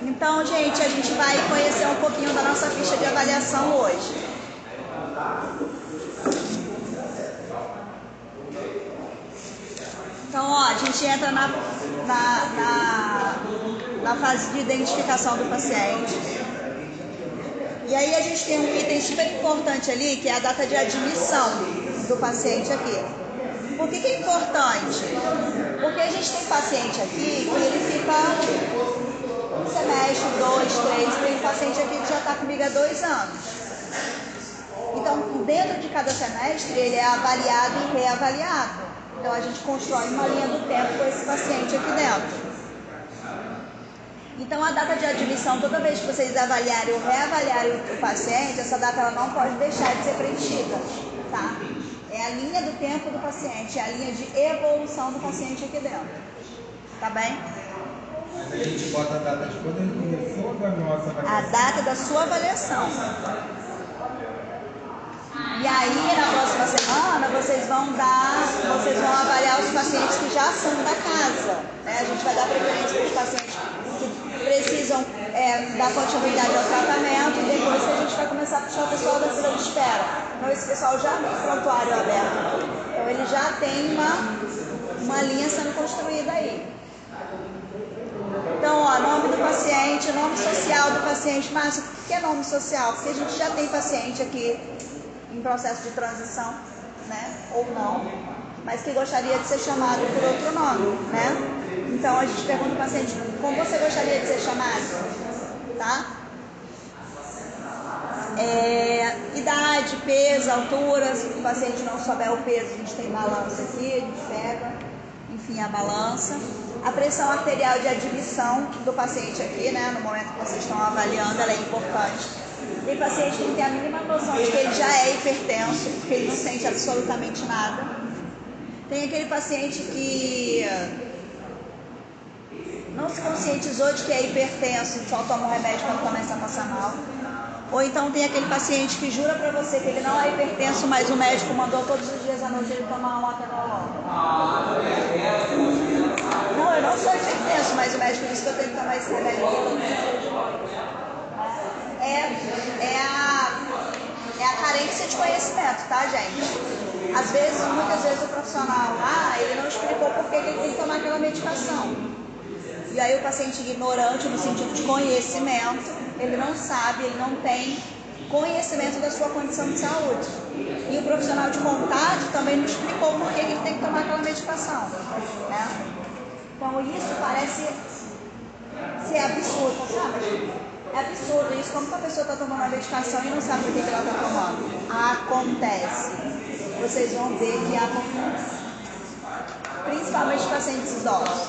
Então, gente, a gente vai conhecer um pouquinho da nossa ficha de avaliação hoje. Então, ó, a gente entra na fase de identificação do paciente. E aí a gente tem um item super importante ali, que é a data de admissão do paciente aqui. Por que é importante? Porque a gente tem paciente aqui que ele fica um semestre, 2, 3, tem paciente aqui que já está comigo há 2 anos. Então, dentro de cada semestre, ele é avaliado e reavaliado. Então, a gente constrói uma linha do tempo com esse paciente aqui dentro. Então, a data de admissão, toda vez que vocês avaliarem ou reavaliarem o paciente, essa data ela não pode deixar de ser preenchida, tá? É a linha do tempo do paciente, é a linha de evolução do paciente aqui dentro. Tá bem? A gente bota a data de quando ele começou da nossa avaliação. A data da sua avaliação. E aí, na próxima semana, vocês vão avaliar os pacientes que já são da casa, né? A gente vai dar preferência para os pacientes que precisam dar continuidade ao tratamento e depois que a gente vai começar a puxar o pessoal da fila de espera. Então, esse pessoal já tem prontuário aberto. Então, ele já tem uma linha sendo construída aí. Então, ó, nome do paciente, nome social do paciente. Márcia, por que é nome social? Porque a gente já tem paciente aqui em processo de transição, né? Ou não, mas que gostaria de ser chamado por outro nome, né? Então, a gente pergunta ao paciente, como você gostaria de ser chamado? Tá? Idade, peso, altura. Se o paciente não souber o peso, a gente tem balança aqui, a gente pega, enfim, a balança. A pressão arterial de admissão do paciente aqui, né? No momento que vocês estão avaliando, ela é importante. Tem paciente que não tem a mínima noção de que ele já é hipertenso, porque ele não sente absolutamente nada. Tem aquele paciente que não se conscientizou de que é hipertenso e só toma um remédio quando começa a passar mal. Ou então tem aquele paciente que jura pra você que ele não é hipertenso, mas o médico mandou todos os dias à noite ele tomar um atenolol. Não, eu não sou hipertenso, mas o médico disse que eu tenho que tomar esse remédio. É a carência de conhecimento, tá, gente? Às vezes, muitas vezes o profissional lá, ele não explicou por que ele tem que tomar aquela medicação. E aí o paciente ignorante no sentido de conhecimento, ele não sabe, ele não tem conhecimento da sua condição de saúde. E o profissional de contato também não explicou por que ele tem que tomar aquela medicação, né? Então isso parece ser absurdo, sabe? É absurdo isso, como que a pessoa está tomando a medicação e não sabe por que ela está tomando? Acontece. Vocês vão ver que acontece. Principalmente pacientes idosos.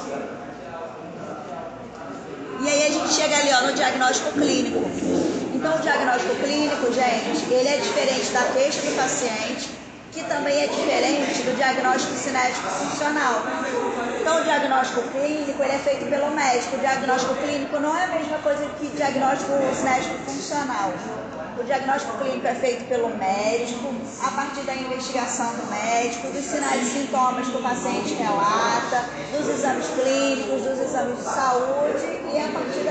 E aí a gente chega ali, ó, no diagnóstico clínico. Então o diagnóstico clínico, gente, ele é diferente da queixa do paciente, que também é diferente do diagnóstico cinético funcional. Então o diagnóstico clínico, ele é feito pelo médico. O diagnóstico clínico não é a mesma coisa que diagnóstico cinético funcional. O diagnóstico clínico é feito pelo médico, a partir da investigação do médico, dos sinais e sintomas que o paciente relata, dos exames clínicos, dos exames de saúde e a partir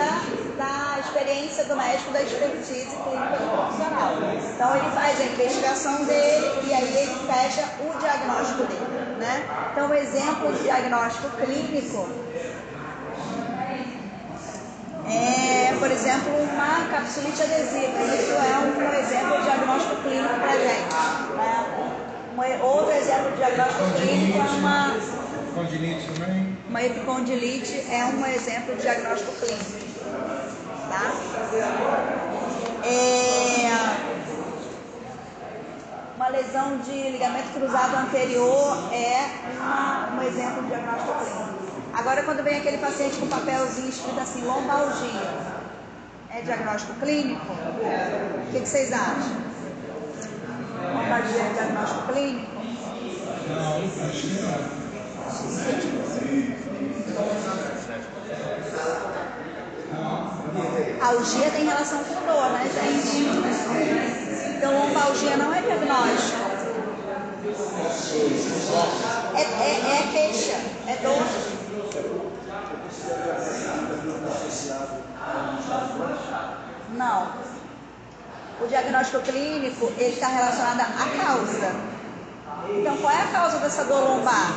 da experiência do médico, da expertise clínica do profissional. Então ele faz a investigação dele e aí ele fecha o diagnóstico dele, né? Então um exemplo de diagnóstico clínico é, por exemplo, uma capsulite adesiva. Isso é um exemplo de diagnóstico clínico para a gente, né? Outro exemplo de diagnóstico clínico é uma Condilite também? Uma epicondilite é um exemplo de diagnóstico clínico, tá? Uma lesão de ligamento cruzado anterior é um exemplo de diagnóstico clínico. Agora, quando vem aquele paciente com papelzinho escrito assim, lombalgia, é diagnóstico clínico? O que vocês acham? Lombalgia é diagnóstico clínico? Não, acho que não. Algia tem relação com dor, né, gente? Então, lombalgia não é diagnóstico. É queixa, é dor. Não. O diagnóstico clínico, ele está relacionado à causa. Então, qual é a causa dessa dor lombar?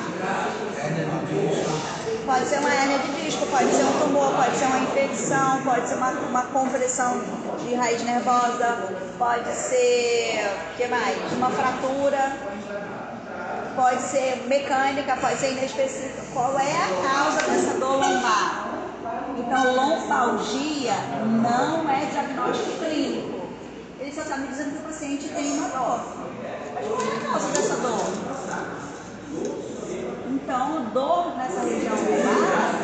Pode ser uma hérnia de disco, pode ser um tumor, pode ser uma infecção, pode ser uma compressão de raiz nervosa, pode ser, o que mais? Uma fratura, pode ser mecânica, pode ser inespecífica. Qual é a causa dessa dor lombar? Então, lombalgia não é diagnóstico clínico. Ele só está me dizendo que o paciente tem uma dor. Mas qual é a causa dessa dor? Então, dor nessa região lombar,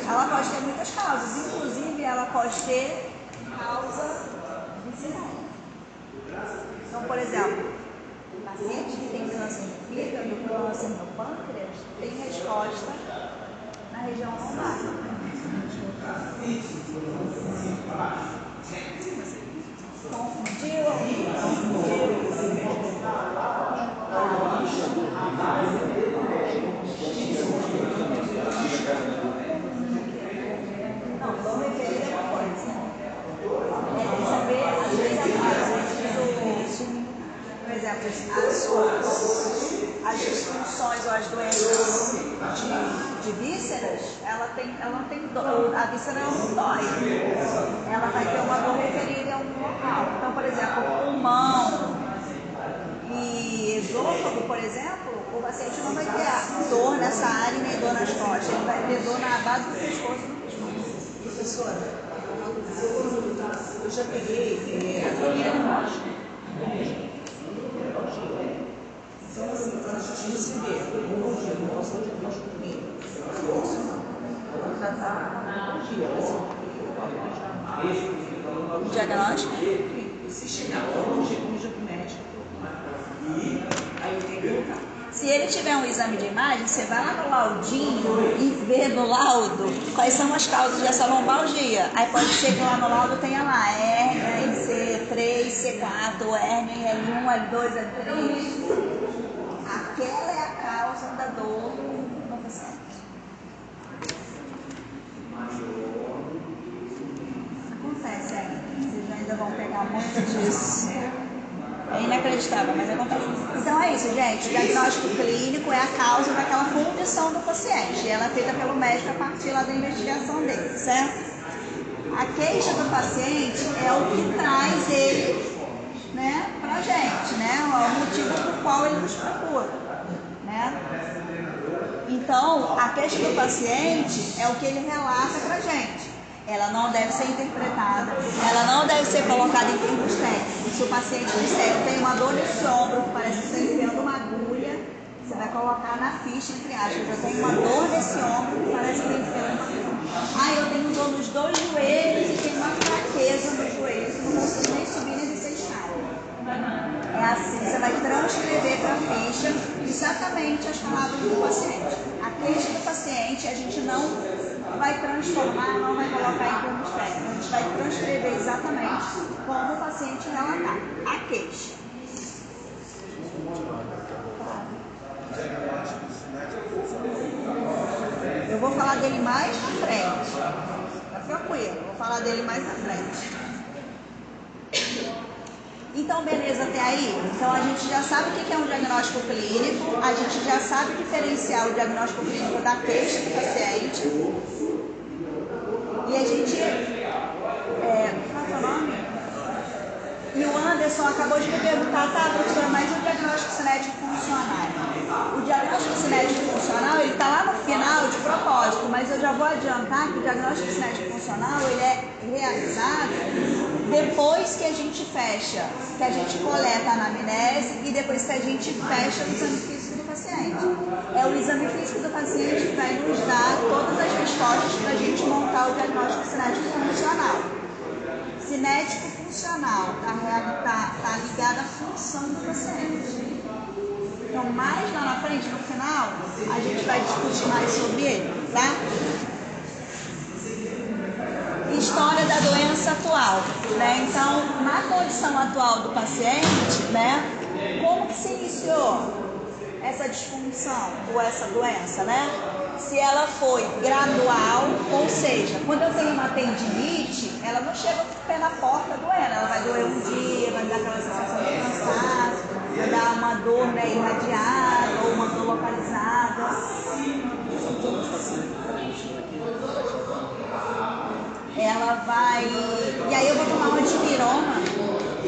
ela pode ter muitas causas. Inclusive, ela pode ter causa visceral. Então, por exemplo, pacientes que têm câncer no fígado, câncer no pâncreas, têm resposta na região lombar. Confundiu? Não, dor referida é uma coisa. É saber, às vezes, por exemplo, as disfunções ou as doenças de vísceras, ela não tem dor, a víscera não dói. Ela vai ter uma dor referida em algum local. Então, por exemplo, pulmão e esôfago, por exemplo, o paciente não vai ter dor nessa área nem dor nas costas. Ele vai ter dor na base do pescoço e no pescoço. Professora, eu já peguei diagnóstico. Então, assim, para a gente receber um diagnóstico clínico, O diagnóstico? Se chegar um diagnóstico médico, aí eu tenho que colocar. Se ele tiver um exame de imagem, você vai lá no laudinho e vê no laudo quais são as causas dessa lombalgia. Aí pode ser que lá no laudo tenha lá hérnia C3, C4, hérnia L1, L2, L3. Aquela é a causa da dor no paciente. Acontece ainda. Vocês ainda vão pegar muito disso. É inacreditável, mas acontece. Então é isso, gente. O diagnóstico clínico é a causa daquela condição do paciente. E ela é feita pelo médico a partir lá da investigação dele, certo? A queixa do paciente é o que traz ele, né, pra gente, né? É o motivo por qual ele nos procura, né? Então, a queixa do paciente é o que ele relata pra gente. Ela não deve ser interpretada, ela não deve ser colocada em termos técnicos. Se o paciente disser, eu tenho uma dor nesse ombro, que parece que está enfiando uma agulha, você vai colocar na ficha, entre aspas, eu tenho uma dor nesse ombro, que parece que está enfiando uma agulha. Ah, eu tenho dor nos dois joelhos e tenho uma fraqueza nos joelhos, não consigo nem subir nem descer escada. É assim, você vai transcrever para a ficha exatamente as palavras do paciente. A queixa do paciente, a gente não vai transformar, não vai colocar em termos técnicos. A gente vai transcrever exatamente como o paciente relatar a queixa. Eu vou falar dele mais na frente. Tá tranquilo, vou falar dele mais na frente. Então, beleza até aí? Então, a gente já sabe o que é um diagnóstico clínico, a gente já sabe diferenciar o diagnóstico clínico da queixa do paciente. E a gente, qual é o nome? E o Anderson acabou de me perguntar, tá, professora, mas o diagnóstico cinético funcional? O diagnóstico cinético funcional, ele está lá no final de propósito, mas eu já vou adiantar que o diagnóstico cinético funcional, ele é realizado depois que a gente fecha, que a gente coleta a anamnese e depois que a gente fecha o exame físico do paciente. É o exame físico do paciente que vai nos dar todas as respostas para a gente montar o diagnóstico cinético funcional. Cinético funcional está ligado à função do paciente. Então, mais lá na frente, no final, a gente vai discutir mais sobre ele, tá? História da doença atual, né? Então, na condição atual do paciente, né? Como que se iniciou? essa disfunção ou essa doença, né? Se ela foi gradual, ou seja, quando eu tenho uma tendinite, ela não chega com o pé na porta doendo, ela vai doer um dia, vai dar aquela sensação de cansaço, vai dar uma dor, né, irradiada ou uma dor localizada. Ela vai... E aí eu vou tomar uma dipirona,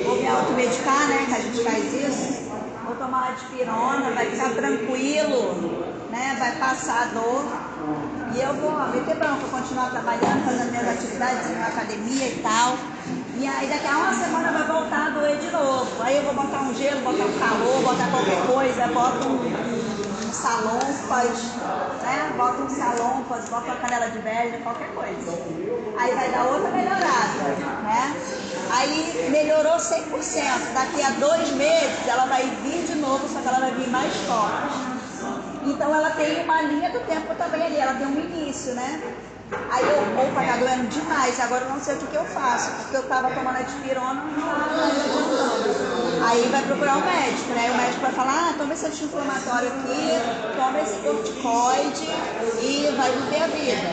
vou me automedicar, né, que a gente faz isso. Vou tomar uma dipirona, vai ficar tranquilo, né, vai passar a dor. E eu vou meter bronca, continuar trabalhando, fazendo minhas atividades na academia e tal. E aí daqui a uma semana vai voltar a doer de novo. Aí eu vou botar um gelo, botar um calor, botar qualquer coisa, boto um salompas, né? Bota um salompas, bota uma canela de velha, qualquer coisa. Aí vai dar outra melhorada, né? Aí melhorou 100%. Daqui a 2 meses ela vai vir de novo, só que ela vai vir mais forte. Então ela tem uma linha do tempo também ali, ela tem um início, né? Aí opa, tá doendo demais, agora eu não sei o que eu faço, porque eu tava tomando a dipirona, não tava adiantando. Aí vai procurar um médico, né? O médico vai falar, toma esse anti-inflamatório aqui, toma esse corticoide e vai viver a vida.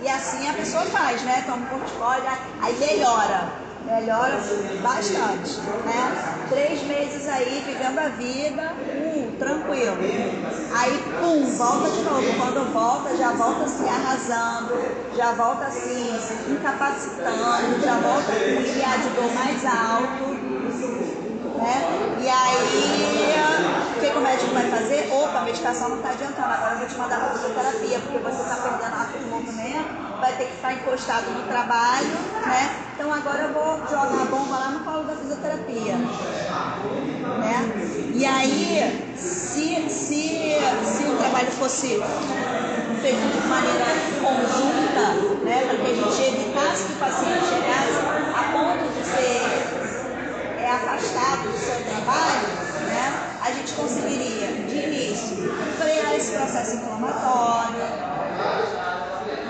E assim a pessoa faz, né? Toma um corticoide, aí melhora bastante, né? 3 meses aí, vivendo a vida, tranquilo. Aí, pum, volta de novo. Quando volta, já volta assim arrasando, já volta assim incapacitando, já volta com um IR de dor mais alto, né? E aí, o que o médico vai fazer? Opa, a medicação não está adiantando, agora eu vou te mandar para fisioterapia, porque você está perdendo hábito de movimento, vai ter que ficar encostado no trabalho, né? Então agora eu vou jogar a bomba lá no colo da fisioterapia, né? E aí, se o trabalho fosse feito de maneira conjunta, né, para que a gente evitasse que o paciente chegasse a ponto de ser afastado do seu trabalho, né, a gente conseguiria, de início, frear esse processo inflamatório,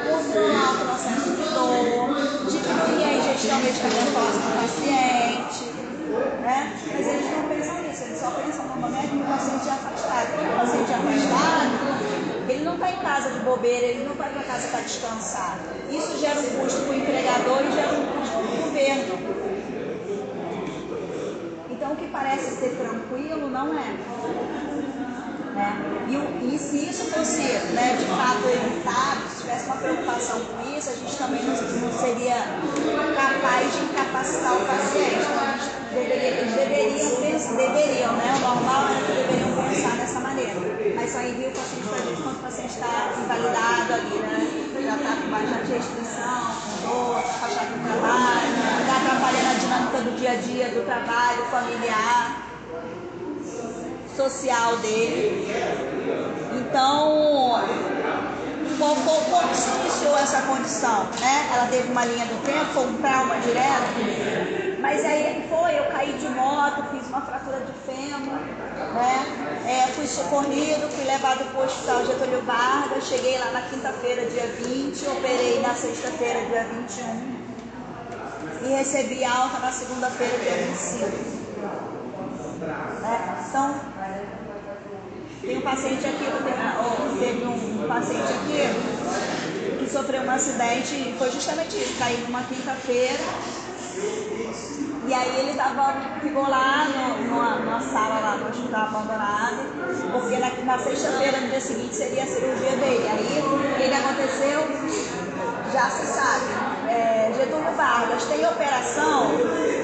controlar o processo de dor, diminuir a ingestão medicamentosa do paciente, né? Mas eles não pensam nisso, eles só pensam no momento que o paciente é afastado. Quando o paciente é afastado, ele não está em casa de bobeira, ele não vai para casa para descansar. Isso gera um custo para o empregador e gera um custo para o governo. Então, o que parece ser tranquilo não é. Né? E se isso fosse, né, de fato evitado, se tivesse uma preocupação com isso, a gente também não seria capaz de incapacitar o paciente. Então, eles deveriam, né? O normal é que deveriam pensar dessa maneira. Mas só envia o paciente para a gente quando o paciente está invalidado ali, né? Já está com bastante restrição, com dor, afastado do trabalho, está atrapalhando a dinâmica do dia a dia, do trabalho familiar, social dele. Então, como se iniciou essa condição, né? Ela teve uma linha do tempo, foi um trauma direto, mas aí eu caí de moto, fiz uma fratura de fêmur, né? Fui socorrido, fui levado para o hospital Getúlio Vargas, cheguei lá na quinta-feira, dia 20, operei na sexta-feira, dia 21, e recebi alta na segunda-feira, dia 25. Então, tem um paciente aqui, teve um paciente aqui que sofreu um acidente, e foi justamente isso, caiu numa quinta-feira, e aí ele ficou lá numa sala lá no hospital abandonado, porque na sexta-feira, no dia seguinte, seria a cirurgia dele. Aí, o que aconteceu? Já se sabe. Getúlio Vargas tem operação,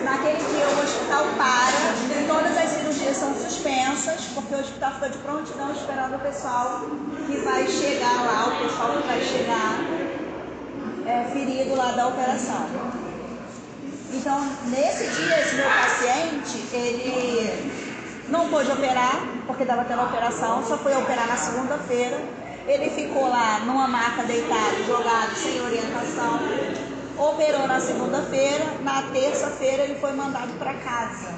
naquele dia o hospital para, e todas as cirurgias são suspensas, porque o hospital fica de prontidão esperando o pessoal que vai chegar lá, o pessoal que vai chegar ferido lá da operação. Então, nesse dia, esse meu paciente, ele não pôde operar, porque estava tendo operação, só foi operar na segunda-feira. Ele ficou lá numa maca deitado, jogado, sem orientação, operou na segunda-feira, na terça-feira ele foi mandado para casa.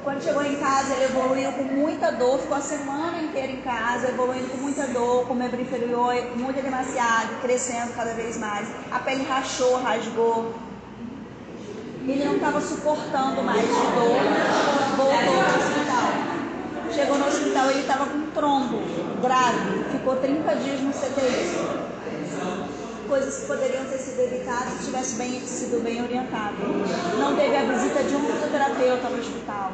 Quando chegou em casa, ele evoluiu com muita dor, ficou a semana inteira em casa, evoluindo com muita dor, com membro inferior muito demasiado, crescendo cada vez mais. A pele rachou, rasgou. Ele não estava suportando mais de dor, voltou ao hospital. Chegou no hospital, ele estava com um trombo grave, ficou 30 dias no CTI. Coisas que poderiam ter sido evitadas se tivesse sido bem orientado. Não teve a visita de um fisioterapeuta no hospital.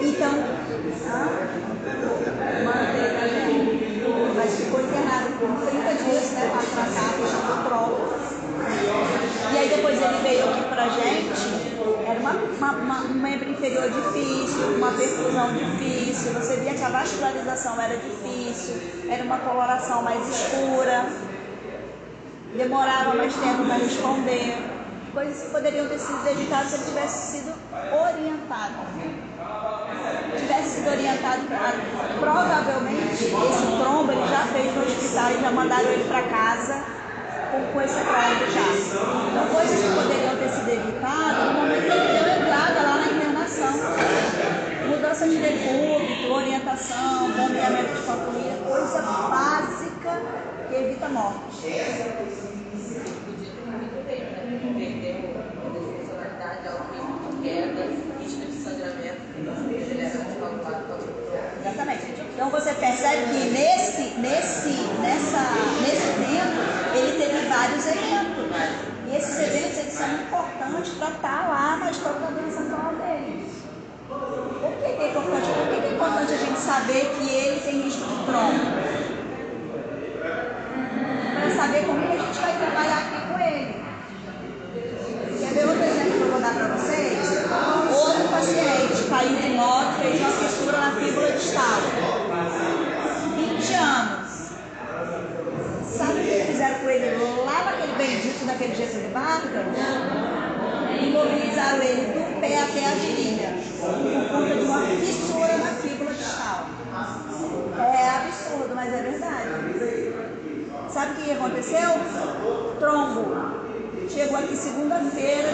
Então, mas ficou internado por 30 dias, né, para tratar do trombo. E aí depois ele veio aqui pra gente, era um membro inferior difícil, uma perfusão difícil, você via que a vascularização era difícil, era uma coloração mais escura, demorava mais tempo para responder, coisas que poderiam ter sido evitadas se ele tivesse sido orientado. Provavelmente esse trombo ele já fez no hospital e já mandaram ele para casa com esse trombo já. Então, coisas que poderiam ter sido evitadas no momento que ele deu entrada lá na internação. Mudança de decúbito, orientação, bombeamento de família, coisa básica que evita morte. Exatamente. Então você percebe que nesse tempo ele teve vários eventos. E esses eventos eles são importantes para estar lá na história da doença atual dele. Por que é importante? Por que é importante a gente saber que ele tem risco de trombo? Para saber como que a gente vai trabalhar aqui com ele. Quer ver outro exemplo que eu vou dar para vocês? Outro paciente caiu de moto, fez uma fissura na fíbula distal. 20 anos. Sabe o que fizeram com ele lá naquele bendito daquele Getúlio Vargas? Imobilizaram ele do pé até a virilha, por conta de uma fissura na fíbula distal. É absurdo, mas é verdade. Sabe o que aconteceu? Trombo. Chegou aqui segunda-feira,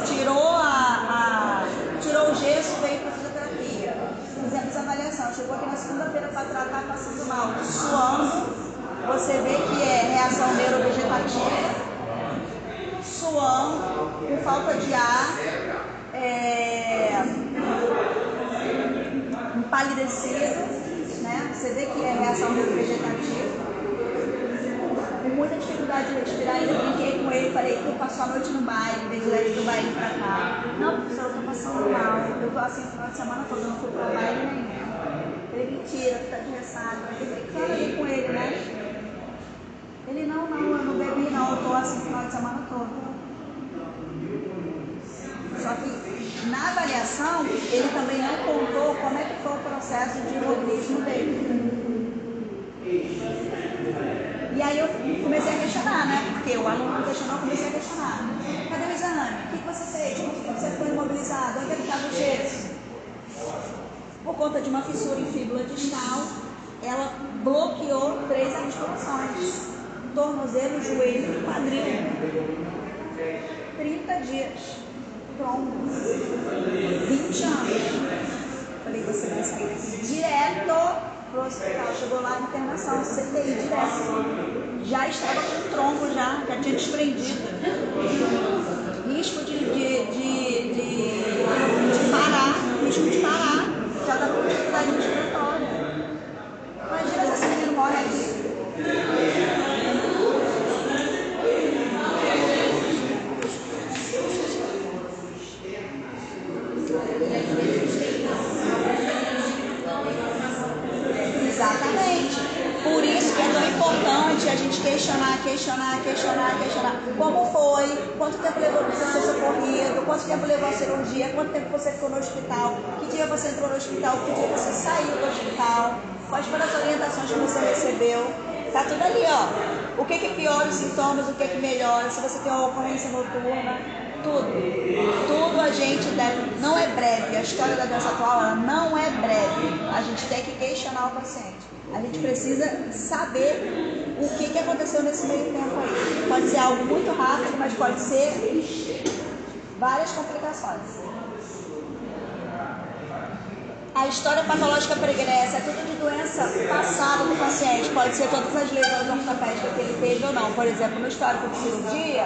tirou o gesso, veio para a fisioterapia. Fizemos a avaliação. Chegou aqui na segunda-feira para tratar, passando mal, suando. Você vê que é reação neurovegetativa, suando, com falta de ar, empalidecido, né? Você vê que é reação neurovegetativa. Com muita dificuldade de respirar, eu brinquei com ele, falei, tu passou a noite no baile, veio direto do baile pra cá. Não, professor, eu tô passando mal, eu tô assim, no final de semana todo, não fui pra baile nenhum. Ele, mentira, tu tá de ressaca, eu brincando ali com ele, né? Ele, não, eu não bebi não, eu tô assim no final de semana todo. Só que na avaliação, ele também não contou como é que foi o processo de imobilismo dele. E aí eu comecei a questionar, né? Porque o aluno questionou, eu comecei a questionar. Cadê o exame? O que você fez? Como você ficou imobilizado? Onde é que estava o gesso? Por conta de uma fissura em fíbula distal, ela bloqueou 3 articulações: tornozelo, joelho e quadril. 30 dias. Trombo. 20 anos. Falei, você vai sair daqui direto pro hospital. Chegou lá na internação, CTI direto. Já estava com trombo, já tinha desprendido. Risco de parar. Já estava com dificuldade respiratória. Imagina se esse menino morre aqui. Exatamente. Por isso que é tão importante a gente questionar. Como foi? Quanto tempo levou para você ser socorrido? Quanto tempo levou a cirurgia? Quanto tempo você ficou no hospital? Que dia você entrou no hospital? Que dia você saiu do hospital? Quais foram as orientações que você recebeu? Tá tudo ali, ó. O que piora os sintomas, o que melhora, se você tem uma ocorrência noturna, tudo a gente deve, não é breve, a história da doença atual ela não é breve, a gente tem que questionar o paciente, a gente precisa saber o que aconteceu nesse meio tempo aí, pode ser algo muito rápido, mas pode ser várias complicações. A história patológica pregressa é tudo de doença passada do paciente. Pode ser todas as lesões ortopédicas que ele teve ou não. Por exemplo, no histórico de cirurgia,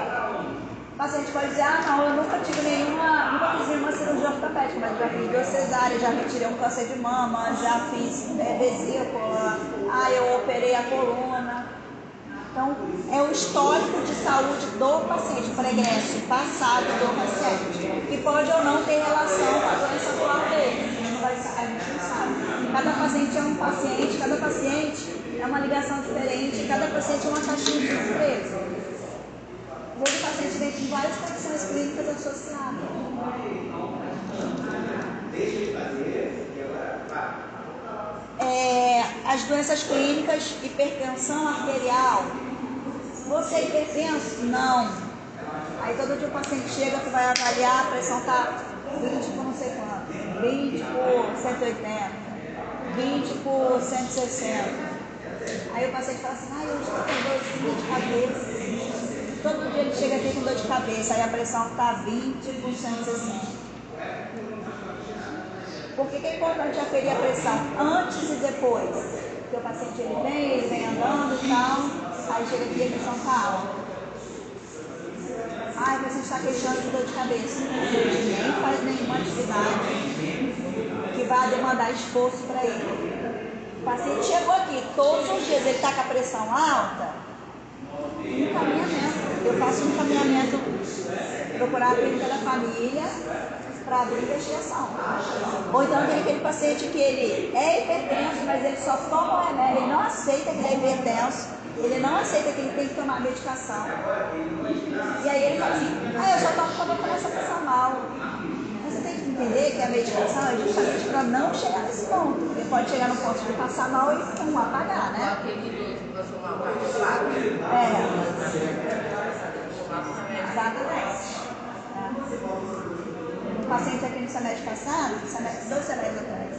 o paciente pode dizer, não, eu nunca fiz nenhuma cirurgia ortopédica, mas já fiz 2 cesáreas, já retirei um câncer de mama, já fiz vesícula, eu operei a coluna. Então, é o histórico de saúde do paciente, o pregresso, passado do paciente, que pode ou não ter relação com a doença atual dele. A gente não sabe. Cada paciente é um paciente, cada paciente é uma ligação diferente, cada paciente é uma caixinha de surpresa. Todo paciente vem com várias condições clínicas associadas. As doenças clínicas, hipertensão arterial. Você é hipertenso? Não. Aí todo dia o paciente chega, você vai avaliar, a pressão está 20 por não sei quanto, 20 por 180, 20 por 160. Aí o paciente fala assim, eu estou com dor de cabeça. Todo dia ele chega aqui com dor de cabeça, aí a pressão está 20 por 160. Por que é importante aferir a pressão antes e depois? Porque o paciente ele vem andando e tal, aí chega aqui e a pressão está alta. O paciente está queixando de dor de cabeça. Nem faz nenhuma atividade que vá demandar esforço para ele. O paciente chegou aqui, todos os dias ele está com a pressão alta, encaminhamento. Eu faço um encaminhamento, procurar a clínica da família para abrir investigação. Ou então tem aquele paciente que ele é hipertenso, mas ele só toma o remédio, ele não aceita que ele é hipertenso, ele não aceita que ele tem que tomar medicação. E aí ele fala assim, eu só tomo quando eu começo a passar mal. Mas você tem que entender que a medicação é justamente para não chegar nesse ponto. Porque pode chegar no ponto de passar mal e apagar, né? Exatamente. Um paciente aqui no semestre passado, 2 semestres atrás,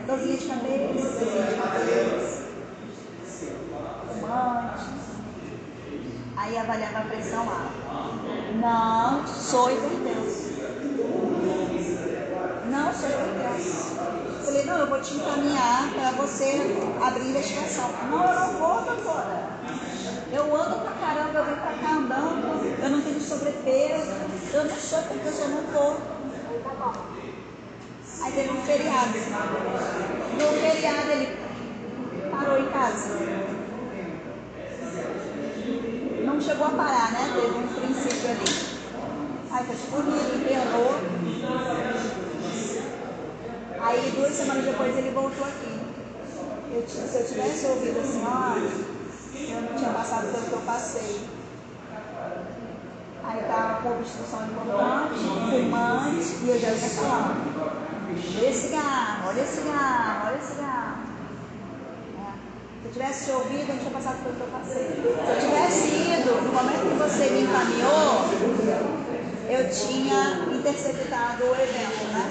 dorzinha de cabeça, fumante, aí avaliava a pressão alta. Não sou hipertenso. Não sou hipertenso. Falei, eu vou te encaminhar para você abrir investigação. Não, eu não vou, doutora. Eu ando pra caramba, eu venho pra cá andando, eu não tenho sobrepeso, eu não sou hipertenso, eu não vou. Tá bom. Aí teve um feriado. No feriado ele parou em casa. Não chegou a parar, né? Teve um princípio ali. Aí foi escolhido, internou. Aí 2 semanas depois ele voltou aqui. Se eu tivesse ouvido a senhora, eu não tinha passado pelo que eu passei. Aí estava com obstrução importante, fumante, e eu já ia falando, olha esse cigarro, olha esse cigarro, olha esse cigarro. Se eu tivesse te ouvido, eu não tinha passado pelo que eu passei. Se eu tivesse ido, no momento que você me encaminhou, eu tinha interceptado o evento, né?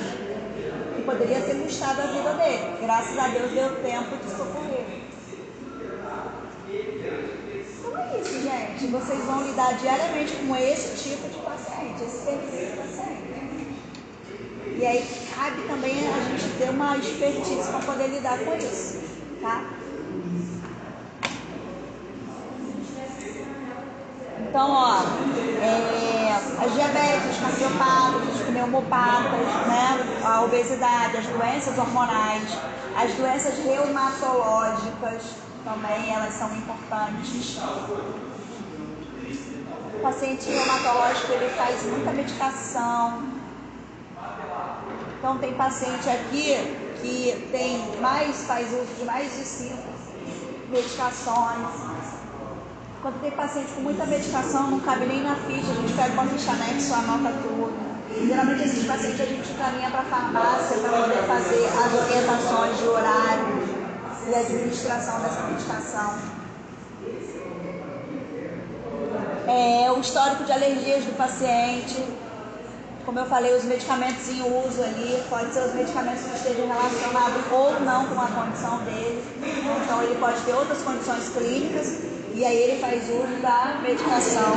E poderia ter custado a vida dele. Graças a Deus deu tempo de socorrer. Então é isso, gente. Vocês vão lidar diariamente com esse tipo de paciente, esse perfil de paciente. E aí cabe também a gente ter uma expertise para poder lidar com isso, tá? Então, as diabetes, cardiopatas, pneumopatas, né? A obesidade, as doenças hormonais, as doenças reumatológicas, também elas são importantes. O paciente reumatológico, ele faz muita medicação. Então tem paciente aqui que faz uso de mais de 5 medicações. Quando tem paciente com muita medicação, não cabe nem na ficha, a gente pega uma ficha anexo, anota tudo. Geralmente esses pacientes a gente encaminha para a farmácia para poder fazer as orientações de horário e administração dessa medicação. O histórico de alergias do paciente, como eu falei, os medicamentos em uso ali, pode ser os medicamentos que estejam relacionados ou não com a condição dele. Então ele pode ter outras condições clínicas e aí ele faz uso da medicação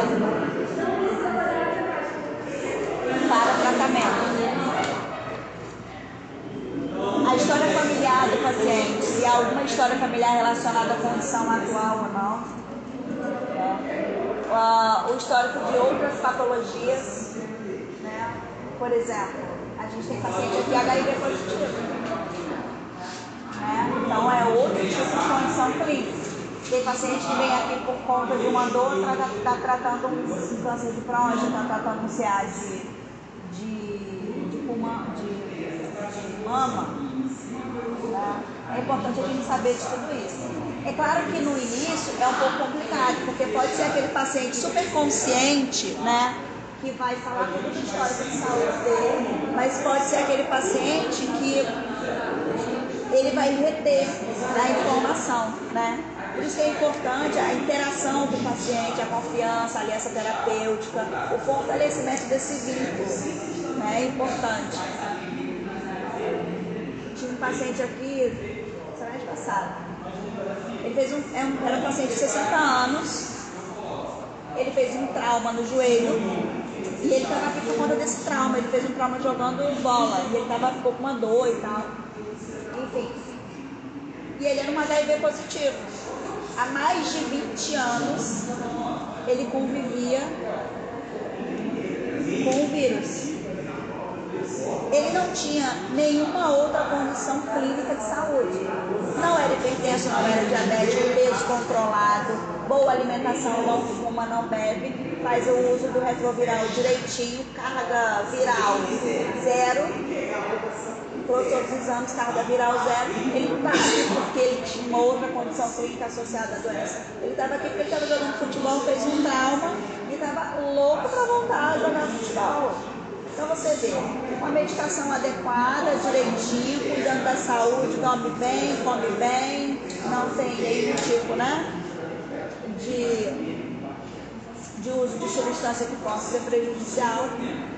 para tratamento. A história familiar do paciente. se há alguma história familiar relacionada à condição atual ou não. O histórico de outras patologias, né? Por exemplo, a gente tem paciente aqui HIV positivo, né? Então é outro tipo de condição clínica. Tem paciente que vem aqui por conta de uma dor, está tratando um câncer de próstata, está tratando um CA de pulmão, de mama. Né? É importante a gente saber de tudo isso. É claro que no início é um pouco complicado, porque pode ser aquele paciente super consciente, né? Que vai falar tudo de histórico de saúde dele, mas pode ser aquele paciente que ele vai reter a informação, né? Por isso que é importante a interação com o paciente, a confiança, a aliança terapêutica, o fortalecimento desse vínculo, né? É importante. Tinha um paciente aqui, semana passada. Ele fez era um paciente de 60 anos, ele fez um trauma no joelho e ele estava aqui por conta desse trauma. Ele fez um trauma jogando bola e ele ficou com uma dor e tal. Enfim. E ele era um HIV positivo. Há mais de 20 anos ele convivia com o vírus. Ele não tinha nenhuma outra condição clínica de saúde. Não era hipertenso, não era diabético, peso controlado, boa alimentação, não fuma, não bebe, faz o uso do retroviral direitinho, carga viral zero. Todos os exames, carga viral zero. Ele não estava aqui porque ele tinha uma outra condição clínica associada à doença. Ele estava aqui porque ele estava jogando futebol, fez um trauma e estava louco para voltar a jogar futebol. Então você vê, uma medicação adequada, direitinho, cuidando da saúde, dorme bem, come bem, não tem nenhum tipo, né, de uso de substância que possa ser prejudicial.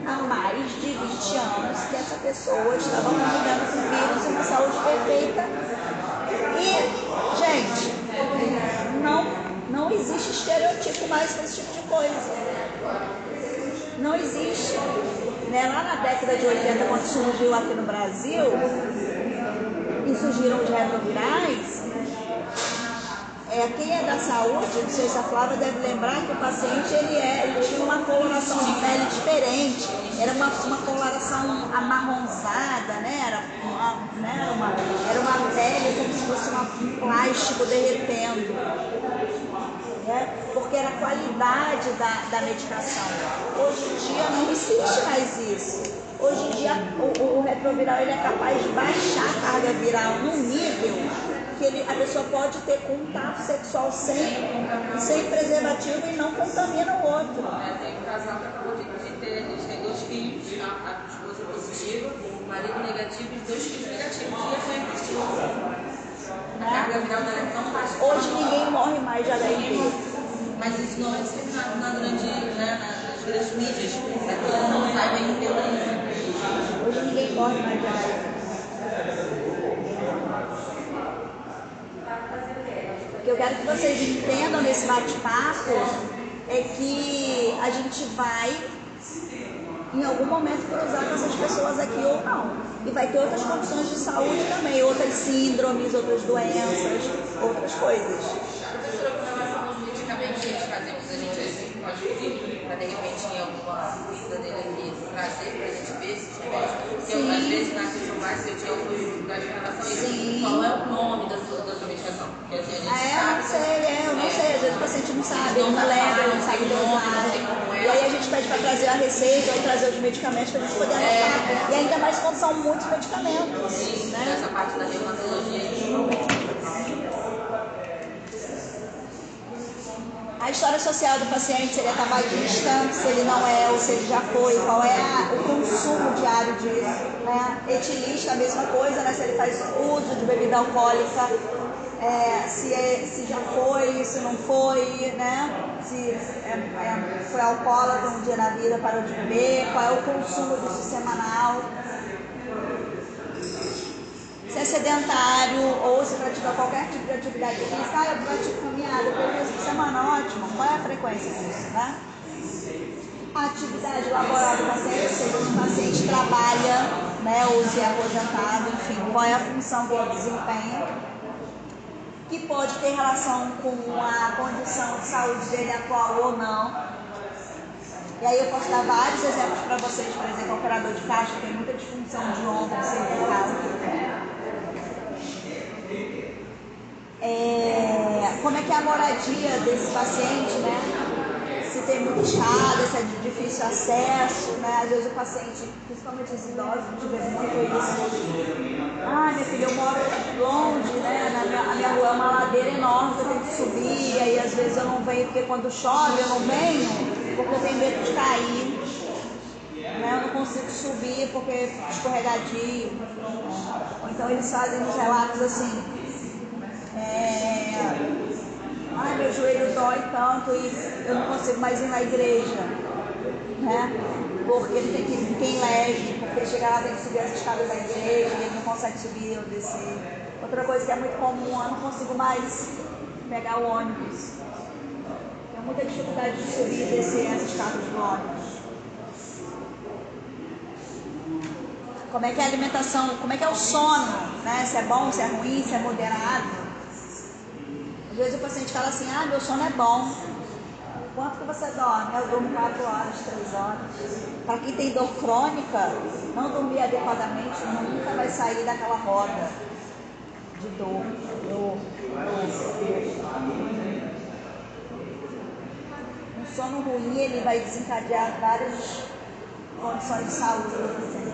Há mais de 20 anos que essa pessoa estava convivendo com vírus e uma saúde perfeita. E, gente, não existe estereotipo mais para esse tipo de coisa. Não existe. Né? Lá na década de 80, quando surgiu aqui no Brasil, e surgiram os retrovirais, quem é da saúde, não sei se a Flávia deve lembrar que o paciente ele tinha uma coloração de pele diferente, era uma coloração amarronzada, né? Era uma pele como se fosse um plástico derretendo, né? Porque era a qualidade da medicação. Hoje em dia não existe mais isso. Hoje em dia o retroviral ele é capaz de baixar a carga viral num nível que a pessoa pode ter contato sexual sem preservativo e não contamina o outro. Tem um casal que acabou de ter, eles têm 2 filhos, a esposa positiva, o marido negativo e os 2 filhos negativos. E a mãe positiva. A carga viral dela é tão baixa. Hoje ninguém morre mais de HIV. Mas isso não é sempre nas grandes mídias. É todo mundo sai bem entendendo. Hoje ninguém morre mais de HIV. O que eu quero que vocês entendam nesse bate-papo é que a gente vai, em algum momento, cruzar com essas pessoas aqui ou não. E vai ter outras condições de saúde também, outras síndromes, outras doenças, outras coisas. Professora, com relação aos medicamentos que eles fazem, a gente pode pedir para, de repente, em alguma vida dele aqui, trazer para a gente ver esses remédios. Porque eu, às vezes, na sessão básica, eu tinha algumas dificuldades em relação a isso. Qual é o nome da sua medicação? Porque assim, a gente sabe. Eu não sei, às vezes o paciente não sabe, ele não lembra, ele não sabe dosar. E aí a gente pede para trazer a receita ou trazer os medicamentos para a gente poder anotar. E ainda mais quando são muitos medicamentos. Sim, né? Essa parte da reumatologia. A história social do paciente, se ele é tabagista, se ele não é ou se ele já foi, qual é o consumo diário disso, né? Etilista, a mesma coisa, né? Se ele faz uso de bebida alcoólica, se já foi, se não foi, né? Se foi alcoólatra um dia na vida, parou de beber, qual é o consumo disso semanal. Se é sedentário ou se pratica qualquer tipo de atividade física, eu pratico caminhada 3 vezes por semana, ótimo. Qual é a frequência disso, né? A atividade laboral do paciente, se o paciente trabalha, né, ou se é aposentado, enfim, qual é a função que ele desempenha. que pode ter relação com a condição de saúde dele atual ou não. E aí eu posso dar vários exemplos para vocês, por exemplo, operador de caixa tem muita disfunção de ombro cervical. Como é que é a moradia desse paciente, né? Se tem muita escada, se é de difícil acesso, né? Às vezes o paciente, principalmente os idosos, a gente vê muito isso. Ah, minha filha, eu moro longe, né? A minha rua é uma ladeira enorme que eu tenho que subir, e aí às vezes eu não venho porque quando chove eu não venho, porque eu tenho medo de cair. Né? Eu não consigo subir porque fica escorregadio. Então eles fazem uns relatos assim. Ai, meu joelho dói tanto e eu não consigo mais ir na igreja, né? Porque ele tem que ir em leve, porque chegar lá tem que subir as escadas da igreja e ele não consegue subir ou descer. Outra coisa que é muito comum, eu não consigo mais pegar o ônibus. Tenho muita dificuldade de subir e descer as escadas do ônibus. Como é que é a alimentação, como é que é o sono, né? Se é bom, se é ruim, se é moderado. Às vezes o paciente fala assim, ah, meu sono é bom. Quanto que você dorme? Eu durmo 4 horas, 3 horas. Para quem tem dor crônica, não dormir adequadamente nunca vai sair daquela roda de dor. Um sono ruim, ele vai desencadear várias condições de saúde do paciente.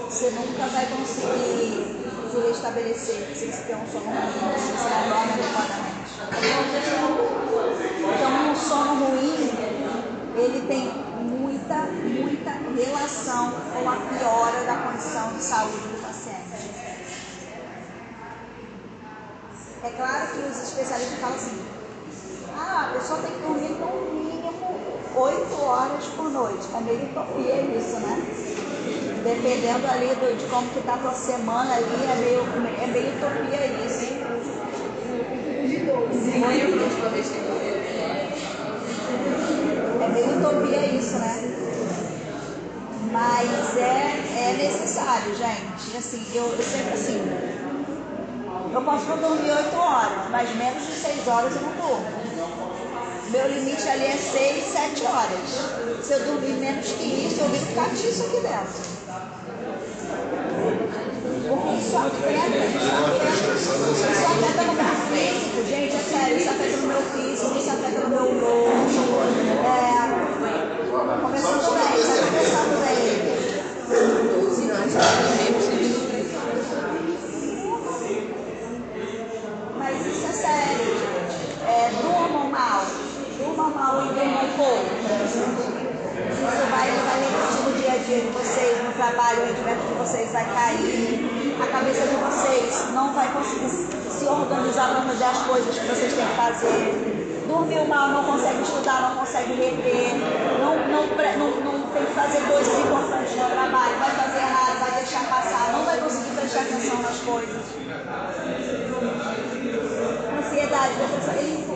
Você nunca vai conseguir se restabelecer se você tem um sono ruim, se você não dorme adequadamente. Então, um sono ruim, ele tem muita relação com a piora da condição de saúde do paciente. É claro que os especialistas falam assim, a pessoa tem que dormir no mínimo 8 horas por noite. É meio utopia isso, né? Dependendo ali de como que tá a tua semana ali, é meio utopia isso, hein? É meio utopia isso, né? Mas é necessário, gente. Assim, eu sempre assim, eu posso não dormir 8 horas, mas menos de 6 horas eu não durmo. Meu limite ali é 6, 7 horas. Se eu dormir menos que isso, eu viro catiço aqui dentro. Porque isso afeta no meu físico, gente, é sério, isso afeta no meu físico, isso afeta no meu humor. Começando bem, está começando bem. Mas isso é sério, gente. Durmam mal e durmam pouco. Isso vai refletir no dia a dia de vocês, no trabalho, o rendimento de vocês vai cair, a cabeça de vocês não vai conseguir se organizar para fazer as coisas que vocês têm que fazer. Dormiu mal, não consegue estudar, não consegue reter, não tem que fazer coisas importantes no trabalho, vai fazer errado, vai deixar passar, não vai conseguir prestar atenção nas coisas. Ansiedade, depressão,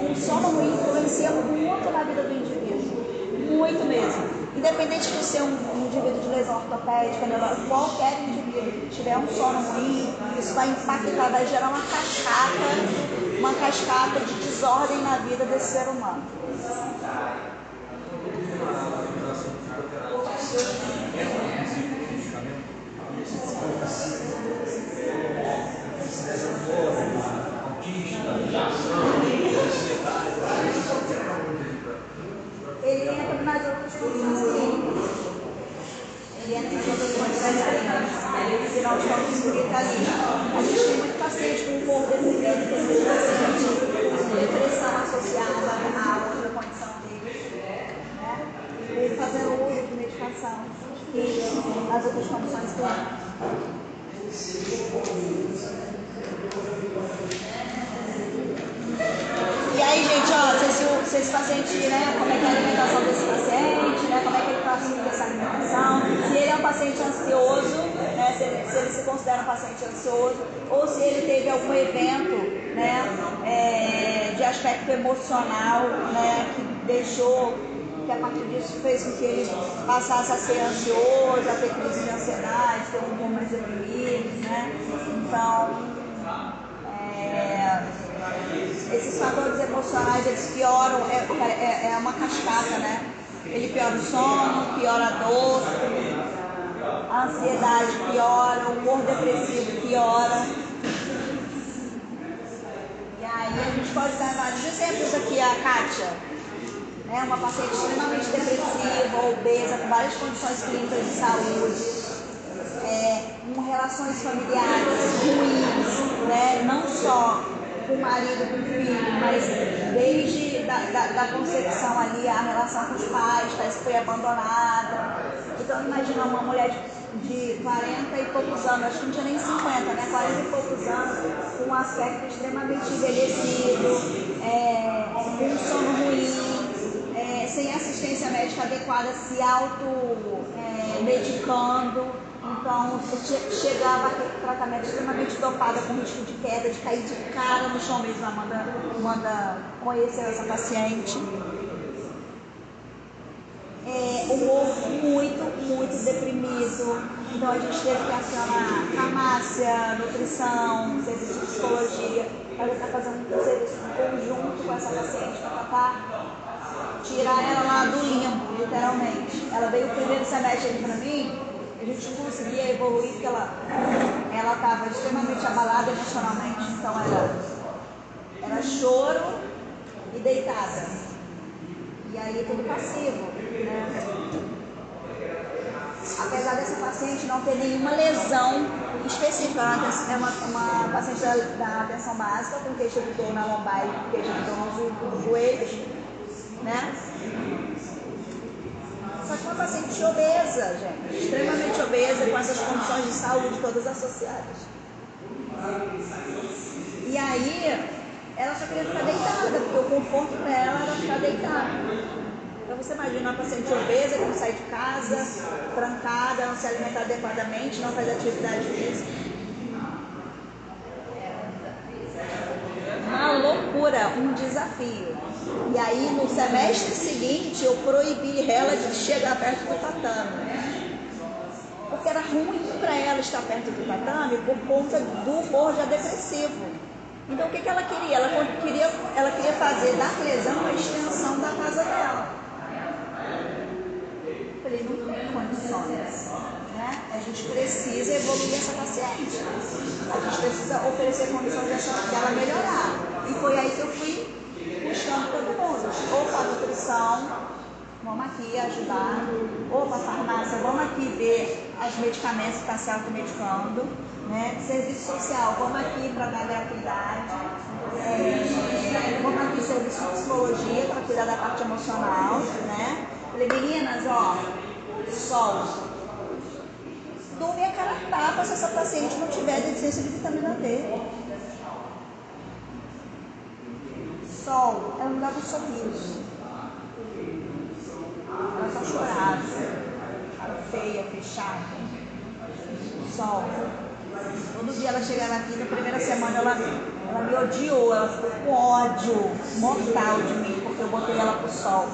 um sono ruim influencia muito na vida do indivíduo, muito mesmo. Independente de ser um indivíduo de lesão ortopédica, qualquer indivíduo que tiver um sono ruim, isso vai impactar, vai gerar uma cascata de desordem na vida desse ser humano. Ele entra nas outras condições clínicas. Ele entra nas outras condições clínicas. Se nós estamos espiritualistas, a gente tem muito paciente com humor deprimido, tem muito paciente com depressão associada a outra condição dele. Né? Ele fazendo uso de medicação e as outras condições clínicas. E aí, gente, ó, se esse paciente, né, como é que é a alimentação desse paciente, né, como é que ele classifica essa alimentação, se ele é um paciente ansioso, né, se ele se considera um paciente ansioso, ou se ele teve algum evento, né, de aspecto emocional, né, que deixou, que a partir disso fez com que ele passasse a ser ansioso, a ter crise de ansiedade, ter um humor mais deprimido, né, então... fatores emocionais, eles pioram, é uma cascata, né? Ele piora o sono, piora a dor, a ansiedade piora, o humor depressivo piora. E aí a gente pode dar vários exemplos aqui. A Kátia é uma paciente extremamente depressiva, obesa, com várias condições clínicas de saúde, com relações familiares ruins, né? Não só com o marido, com o filho, mas desde da concepção ali, a relação com os pais, parece que foi abandonada. Então imagina uma mulher de 40 e poucos anos, acho que não tinha nem 50, né? 40 e poucos anos, com um aspecto extremamente envelhecido, com um sono ruim, sem assistência médica adequada, se auto-medicando. Então, chegava a tratamento extremamente dopada, com risco de queda, de cair de cara no chão mesmo. Amanda conheceu essa paciente. Humor muito deprimido. Então, a gente teve que acionar farmácia, nutrição, serviço de psicologia. Ela está fazendo um serviço em conjunto com essa paciente para tentar tirar ela lá do limbo, literalmente. Ela veio o primeiro semestre aqui para mim. A gente não conseguia evoluir porque ela estava extremamente abalada emocionalmente. Então era choro e deitada. E aí tudo passivo, né? Apesar dessa paciente não ter nenhuma lesão específica, é uma paciente da atenção básica com queixa de dor na lombar e queixa de dor nos joelhos, né? Só que uma paciente obesa, gente, extremamente obesa, com essas condições de saúde todas associadas. E aí, ela só queria ficar deitada, porque o conforto para ela era ficar deitada. Então você imagina uma paciente obesa que não sai de casa, trancada, não se alimenta adequadamente, não faz atividade física. Uma loucura, um desafio. E aí no semestre seguinte eu proibi ela de chegar perto do tatame. Porque era ruim para ela estar perto do tatame por conta do humor já depressivo. Então o que ela queria? Ela queria fazer da televisão uma extensão da casa dela. Eu falei, não tem condições, né? A gente precisa evoluir essa paciente. A gente precisa oferecer condições dela melhorar. E foi aí que eu fui buscando todo mundo. Ou para a nutrição, vamos aqui ajudar. Ou para a farmácia, vamos aqui ver os medicamentos que estão se automedicando. Né? Serviço social, vamos aqui para dar gratuidade. Vamos aqui serviço de psicologia para cuidar da parte emocional. Né? Falei, meninas, ó, sol. Dou minha cara a tapa se essa paciente não tiver deficiência de vitamina D. Sol é um lugar do sorriso. Ela só chorava, cara feia, fechada. Sol. Todo dia ela chegava aqui, na primeira semana ela me odiou, ela ficou com ódio mortal de mim, porque eu botei ela pro sol.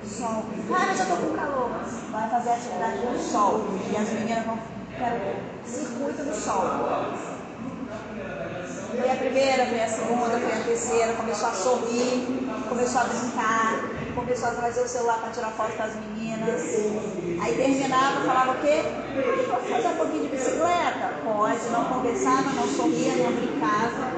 Sol. Ah, mas eu tô com calor. Vai fazer atividade no sol. E as meninas vão para o circuito do sol. Foi a primeira, foi a segunda, foi a terceira, começou a sorrir, começou a brincar, começou a trazer o celular para tirar foto com as meninas. Aí terminava, falava o quê? Pode fazer um pouquinho de bicicleta? Pode, não conversava, não sorria, não brincava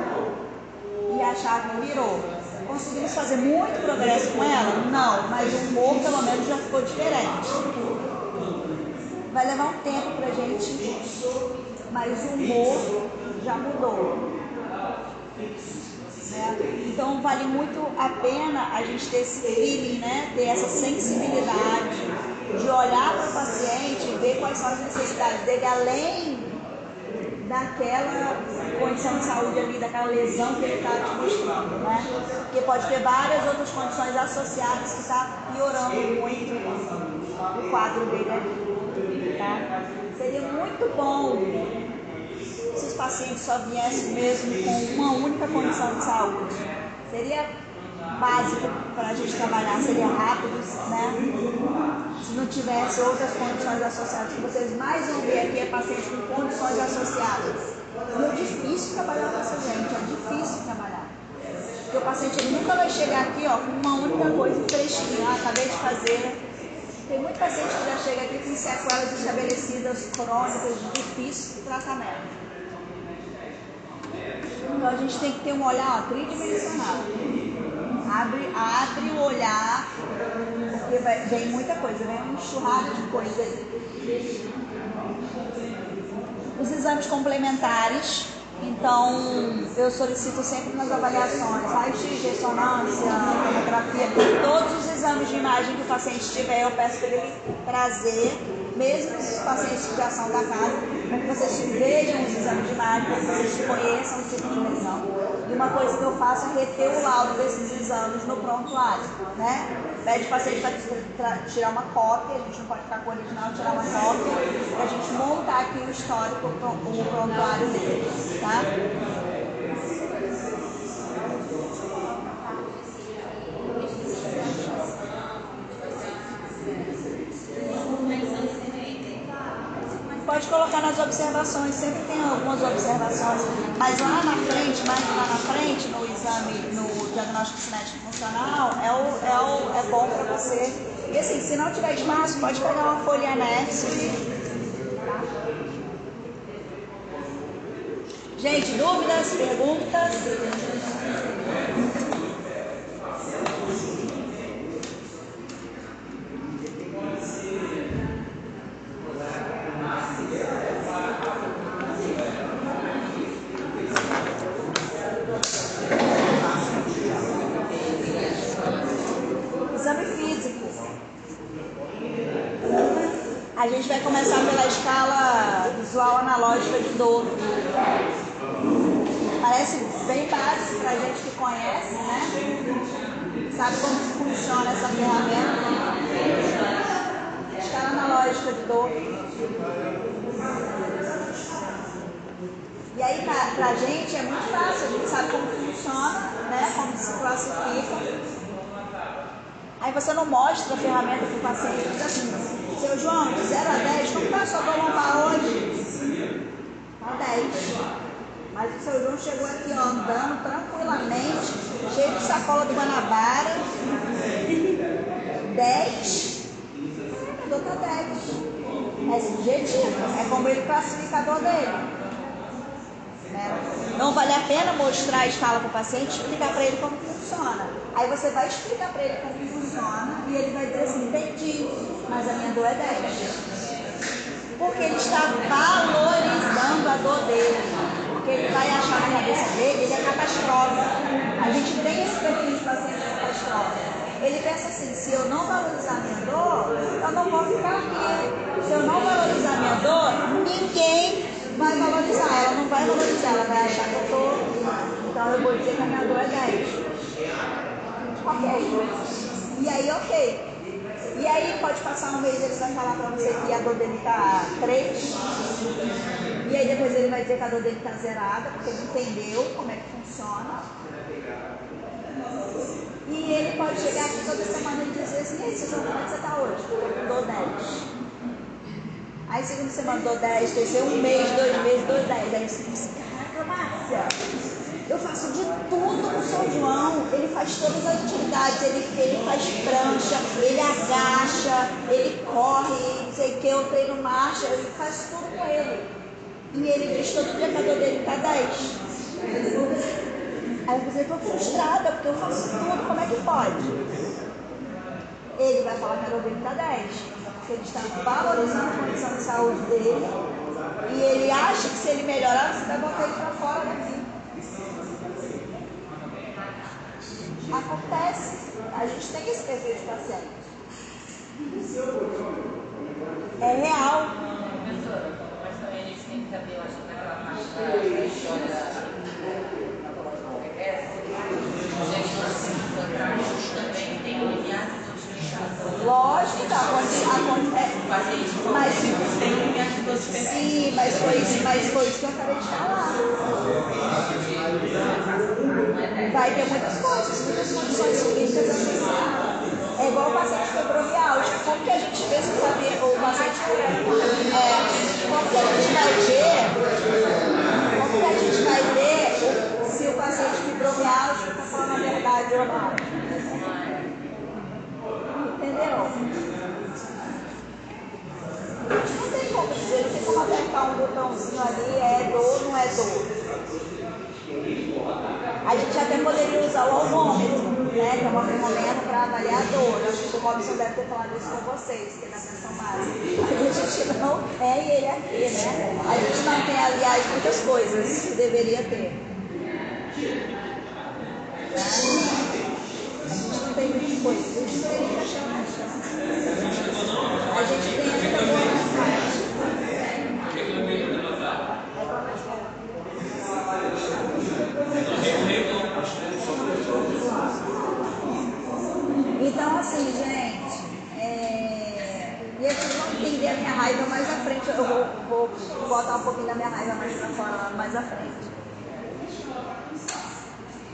e achava que virou. Conseguimos fazer muito progresso com ela? Não, mas o humor pelo menos já ficou diferente. Vai levar um tempo pra gente, mas o humor já mudou. Né? Então vale muito a pena a gente ter esse feeling, né? Ter essa sensibilidade de olhar para o paciente e ver quais são as necessidades dele, além daquela condição de saúde ali, daquela lesão que ele está te mostrando, né? Porque pode ter várias outras condições associadas que está piorando muito o quadro dele ali, tá? Seria muito bom se os pacientes só viessem mesmo com uma única condição de saúde. Seria básico para a gente trabalhar, seria rápido, né? Se não tivesse outras condições associadas, que vocês mais vão ver aqui é paciente com condições associadas. E é difícil trabalhar com essa gente, é difícil trabalhar. Porque o o paciente ele nunca vai chegar aqui ó, com uma única coisa fresquinha, acabei de fazer. Tem muito paciente que já chega aqui com sequelas estabelecidas crônicas de difícil tratamento. Então a gente tem que ter um olhar ó, tridimensional. Abre o olhar, porque vem muita coisa, vem um enxurrado de coisa aí. Os exames complementares, então eu solicito sempre nas avaliações, raio-x, ressonância, tomografia, todos os exames de imagem que o paciente tiver, eu peço para ele trazer, mesmo os pacientes que já são da casa, para que vocês vejam os exames de imagem, para que vocês conheçam o tipo de lesão. E uma coisa que eu faço é reter o laudo desses exames no prontuário, né? Pede o paciente para tirar uma cópia, a gente não pode ficar com o original, tirar uma cópia, para a gente montar aqui o histórico, o prontuário dele, tá? Pode colocar nas observações, sempre tem algumas observações, mas lá na frente, mais lá na frente, no exame, no diagnóstico cinético funcional, é bom para você. E assim, se não tiver espaço, pode pegar uma folha anexo. Gente, dúvidas, perguntas? Exame físico. A gente vai começar pela escala visual analógica de dor. Parece bem básico para a gente que conhece, né? Sabe como funciona essa ferramenta? Escala analógica de dor. E aí, para a gente é muito fácil, a gente sabe como funciona, né? Como se classifica. Aí você não mostra a ferramenta para o paciente, diz assim, seu João, de 0 a 10, como está a sua dor lombar hoje? Está 10. Mas o seu João chegou aqui ó, andando tranquilamente, cheio de sacola do Guanabara, 10. A dor está 10. É subjetivo, é como ele classifica a dor dele. Não vale a pena mostrar a escala para o paciente e explicar para ele como funciona. Aí você vai explicar para ele como funciona e ele vai dizer assim, entendi, mas a minha dor é 10. Porque ele está valorizando a dor dele. Porque ele vai achar na cabeça dele, ele é catastrófico. A gente tem esse perfil de paciente catastrófico. Ele pensa assim, se eu não valorizar a minha dor, eu não vou ficar aqui. Se eu não valorizar a minha dor, ninguém vai valorizar, ela não vai valorizar, ela vai achar que eu estou. Então eu vou dizer que a minha dor é 10. Ok. E aí, ok. E aí pode passar um mês, ele vai falar pra você que a dor dele tá 3. E aí depois ele vai dizer que a dor dele tá zerada, porque ele entendeu como é que funciona. E ele pode chegar aqui toda semana e dizer assim, e aí, Suzana, como é que você tá hoje? Eu dou 10. Aí segunda semana dou 10, terceiro um mês, 2 meses, dou 10. Aí você diz, caraca, Márcia, eu faço de tudo com o São João, ele faz todas as atividades, ele faz prancha, ele agacha, ele corre, não sei o que, eu treino marcha, ele faz tudo com ele. E ele diz todo dia que a dor dele está 10. Aí eu estou frustrada, porque eu faço tudo, como é que pode? Ele vai falar que a dor dele está 10. Porque ele está valorizando a condição de saúde dele e ele acha que se ele melhorar, você vai botar ele para fora daqui. Acontece, a gente tem esse perfil de paciente. É real. Mas também a gente tem que saber, eu acho que naquela parte da história da patologia reversa, o diagnóstico fantástico também tem um limiar de dosificação. Lógico, tá, acontece. O paciente Mas tem um limiar de dosificação. sim, mas foi isso que eu acabei de falar. Vai ter muitas coisas, muitas condições clínicas associadas. É igual o paciente fibromialgia. Como que a gente vê se o paciente como que a gente vai ver se o paciente fibromialgia está falando a verdade? funcionar. Entendeu? Não tem como dizer, não tem como apertar um botãozinho ali, é dor, não é dor. A gente até poderia usar o almômetro, né? Que é uma ferramenta para avaliar a dor. Eu acho que o Robson deve ter falado isso com vocês, que é da atenção básica. A gente não tem ele aqui, né? A gente não tem, aliás, muitas coisas que deveria ter. A gente não tem muitas coisas, a gente tem que achar mais. A gente tem muita boa vontade. Então, assim, gente, e vocês vão entender a minha raiva mais à frente. Eu vou botar um pouquinho da minha raiva mais pra fora, mais à frente.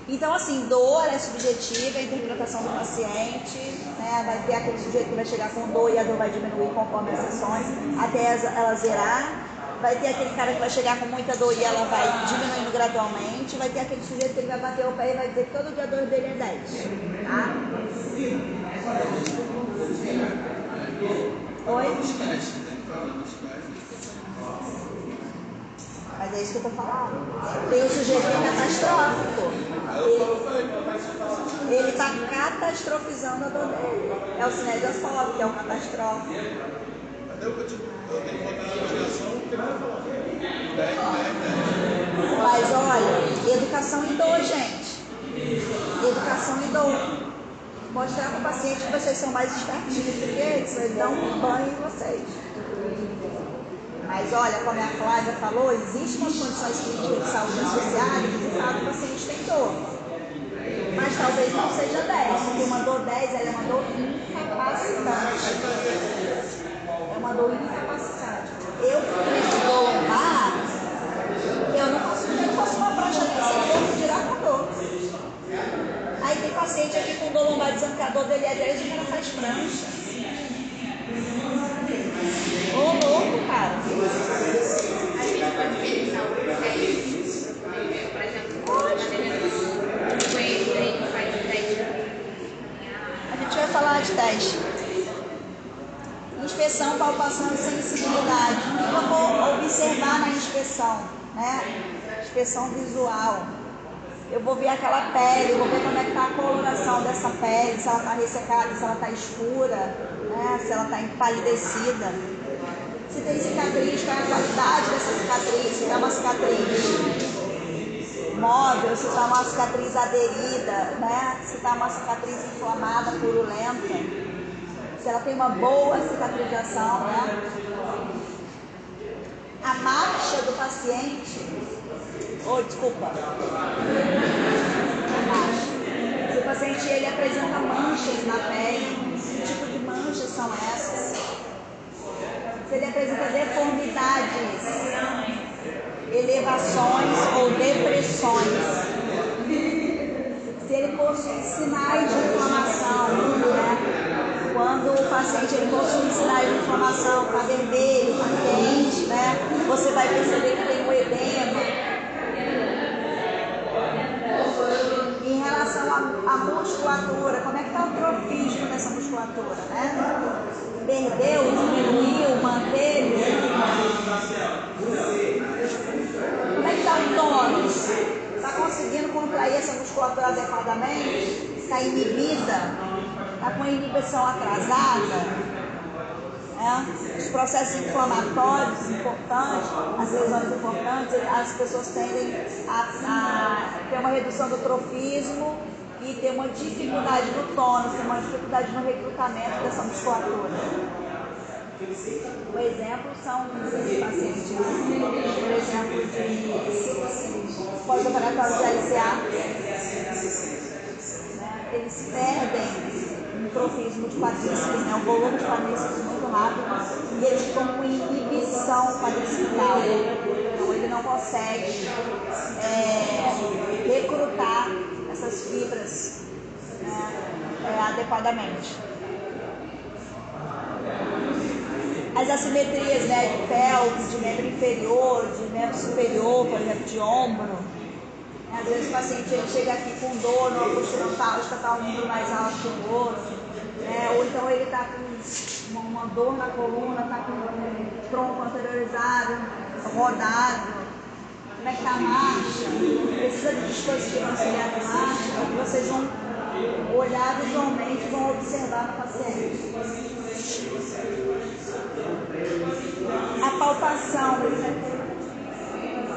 Então, assim, dor é subjetiva, a interpretação do paciente, né? Vai ter aquele sujeito que vai chegar com dor e a dor vai diminuir conforme as sessões, até ela zerar. Vai ter aquele cara que vai chegar com muita dor e ela vai diminuindo gradualmente. Vai ter aquele sujeito que ele vai bater o pé e vai dizer que todo dia a dor dele é 10. Tá? Oi? Mas é isso que eu tô falando. Tem o sujeito que é catastrófico. Ele está catastrofizando a dor dele. É o cinesioscópico, que é o catastrófico. Mas olha, educação em dor, gente. Educação em dor. Mostrar para o paciente que vocês são mais espertinhos do que eles, eles dão um banho em vocês. Mas olha, como a Flávia falou, existem umas condições clínicas de saúde associadas que de fato o paciente tem dor. Mas talvez não seja 10, porque uma dor 10 ela é uma dor incapacitante. É uma dor incapacitante. Eu que dor lombar, eu não posso uma prancha nem sem dor, tirar com dor. Aí tem paciente aqui com dor lombar dizendo que a dor dele é 10 e o cara faz prancha. Ô louco, cara. A gente pode utilizar o teste, por exemplo, o coelho, ele faz o teste. A gente vai falar de teste. Inspeção, palpação e sensibilidade. O que eu vou observar na inspeção, né? Inspeção visual. Eu vou ver aquela pele, vou ver como é que está a coloração dessa pele, se ela está ressecada, se ela está escura, né? Se ela está empalidecida. Se tem cicatriz, qual é a qualidade dessa cicatriz? Se é uma cicatriz móvel, se está uma cicatriz aderida, né? Se está uma cicatriz inflamada, purulenta, se ela tem uma boa cicatrização, né? A marcha do paciente, desculpa, a marcha. Se o paciente ele apresenta manchas na pele, que tipo de manchas são essas? Se ele apresenta deformidades, elevações ou depressões, se ele possui sinais de inflamação, né? Quando o paciente ele possui sinais de inflamação, está vermelho, está quente, né? Você vai perceber que tem um edema. Em relação à musculatura, como é que está o trofismo dessa musculatura, né? Perdeu, diminuiu, manteve? Como é que está o tônus? Está conseguindo contrair essa musculatura adequadamente? Está inibida? Está com a inibição atrasada? Os processos inflamatórios importantes, as lesões importantes, as pessoas tendem a ter uma redução do trofismo e ter uma dificuldade no tônus, ter uma dificuldade no recrutamento dessa musculatura. O exemplo são os pacientes, por exemplo, de pós-operatório de LCA, né? Eles perdem um trofismo de quadríceps, né? O volume de quadríceps muito rápido, e eles ficam com inibição quadricipital. Então ele não consegue recrutar essas fibras, né, adequadamente. As assimetrias, né, de pelve, de membro inferior, de membro superior, por exemplo, de ombro, Às vezes o paciente ele chega aqui com dor, numa postura antálgica, está um ombro mais alto que o outro, ou então ele está com uma dor na coluna, está com o tronco anteriorizado, rodado. Como é que está a marcha? Precisa de dispositivo auxiliar de marcha, que vocês vão olhar visualmente e vão observar no paciente. A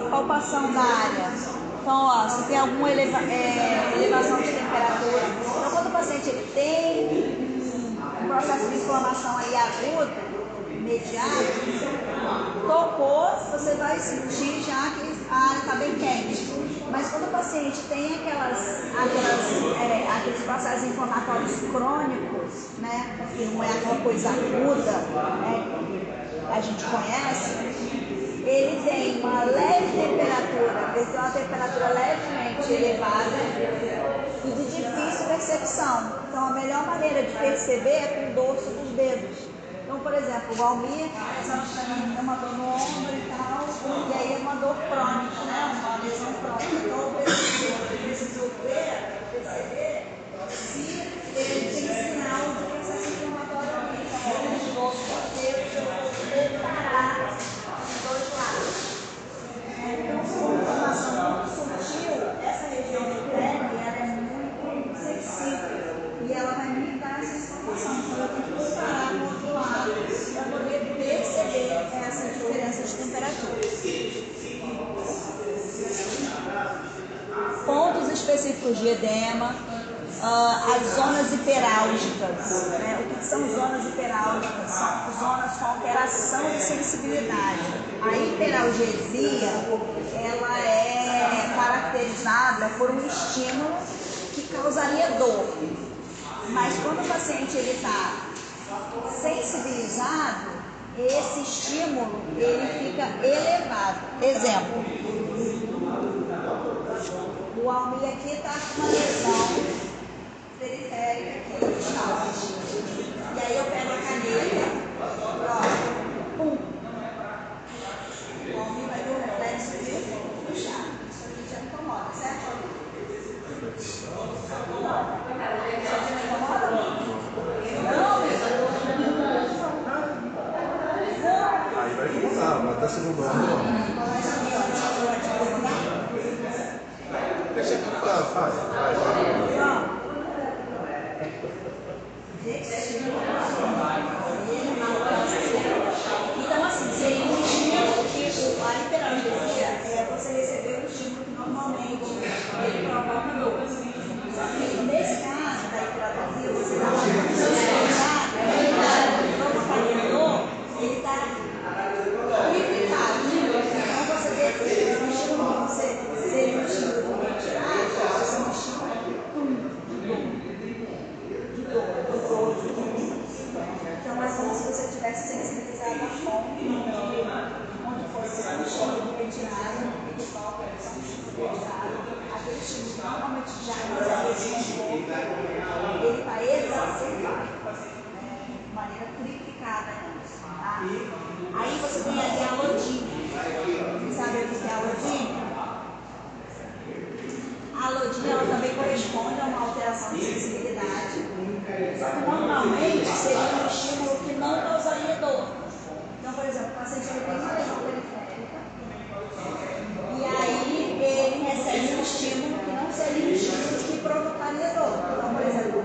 palpação da área. Então, ó, se tem alguma elevação de temperatura. Então, quando o paciente ele tem um processo de inflamação aí agudo, imediato, tocou, você vai sentir já que a área está bem quente. Mas quando o paciente tem aqueles processos inflamatórios crônicos, né, que não é aquela coisa aguda, a gente conhece, ele tem uma leve temperatura, ele tem uma temperatura levemente elevada e de difícil percepção. Então, a melhor maneira de perceber é com o dorso dos dedos. Então, por exemplo, o Almir, tem uma dor no ombro e tal, e aí é uma dor crônica, né? Uma lesão crônica. Então, eu preciso perceber se ele tem sinal de processo inflamatório ali. Então, o dorso dos dedos, eu vou parar dos dois lados. Então, se for uma inflamação muito sutil, essa região do crânio ela é muito sensível e ela vai me dar essa informação. Então, eu tenho que parar no outro lado para poder perceber essa diferença de temperatura. Pontos específicos de edema, as zonas hiperálgicas. Né? O que são zonas hiperálgicas? São zonas com alteração de sensibilidade. A hiperalgesia ela é caracterizada por um estímulo que causaria dor. Mas quando o paciente está sensibilizado, esse estímulo ele fica elevado. Exemplo, o Almir aqui está com uma lesão periférica aqui no cálcio. E aí eu pego a caneta, pum. O Almir vai ter um reflexo de puxar. Isso aqui já incomoda, certo? Aí vai incomodar, mas tá segundo ano. Deixa aqui, faz. Então, assim, seria um estímulo que a hiperalgesia é você receber um estímulo que normalmente ele provoca dor. Só que nesse caso da hiperalgesia, você dá uma sensibilidade, ele provocaria dor, ele está triplicado. Então, você vê um estímulo que você seria um estímulo de retirada, vai ser um estímulo de dor. Então, é como se você tivesse sensibilizado a fonte, onde fosse um estímulo de retirada, que volta a ser um estímulo de retirada, aquele estímulo que normalmente já causaria desconforto, ele está exacerbado, de maneira triplicada. Tá? Aí você tem ali a lodínia. Você sabe o que é a lodínia? A lodínia ela também corresponde a uma alteração de sensibilidade, só que normalmente seria um estímulo que não causaria dor. Então, por exemplo, o paciente ele tem uma lesão periférica e aí ele recebe um estímulo que não seria um estímulo que provocaria dor. Então, por exemplo,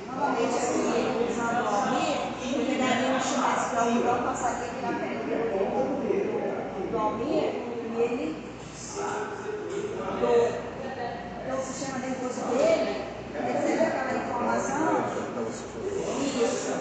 normalmente aqui, usando o Almir, eu pegaria um estímulo que o algodão passaria aqui na pele do Almir e ele dor. Então, o sistema nervoso dele recebe aquela informação. Isso.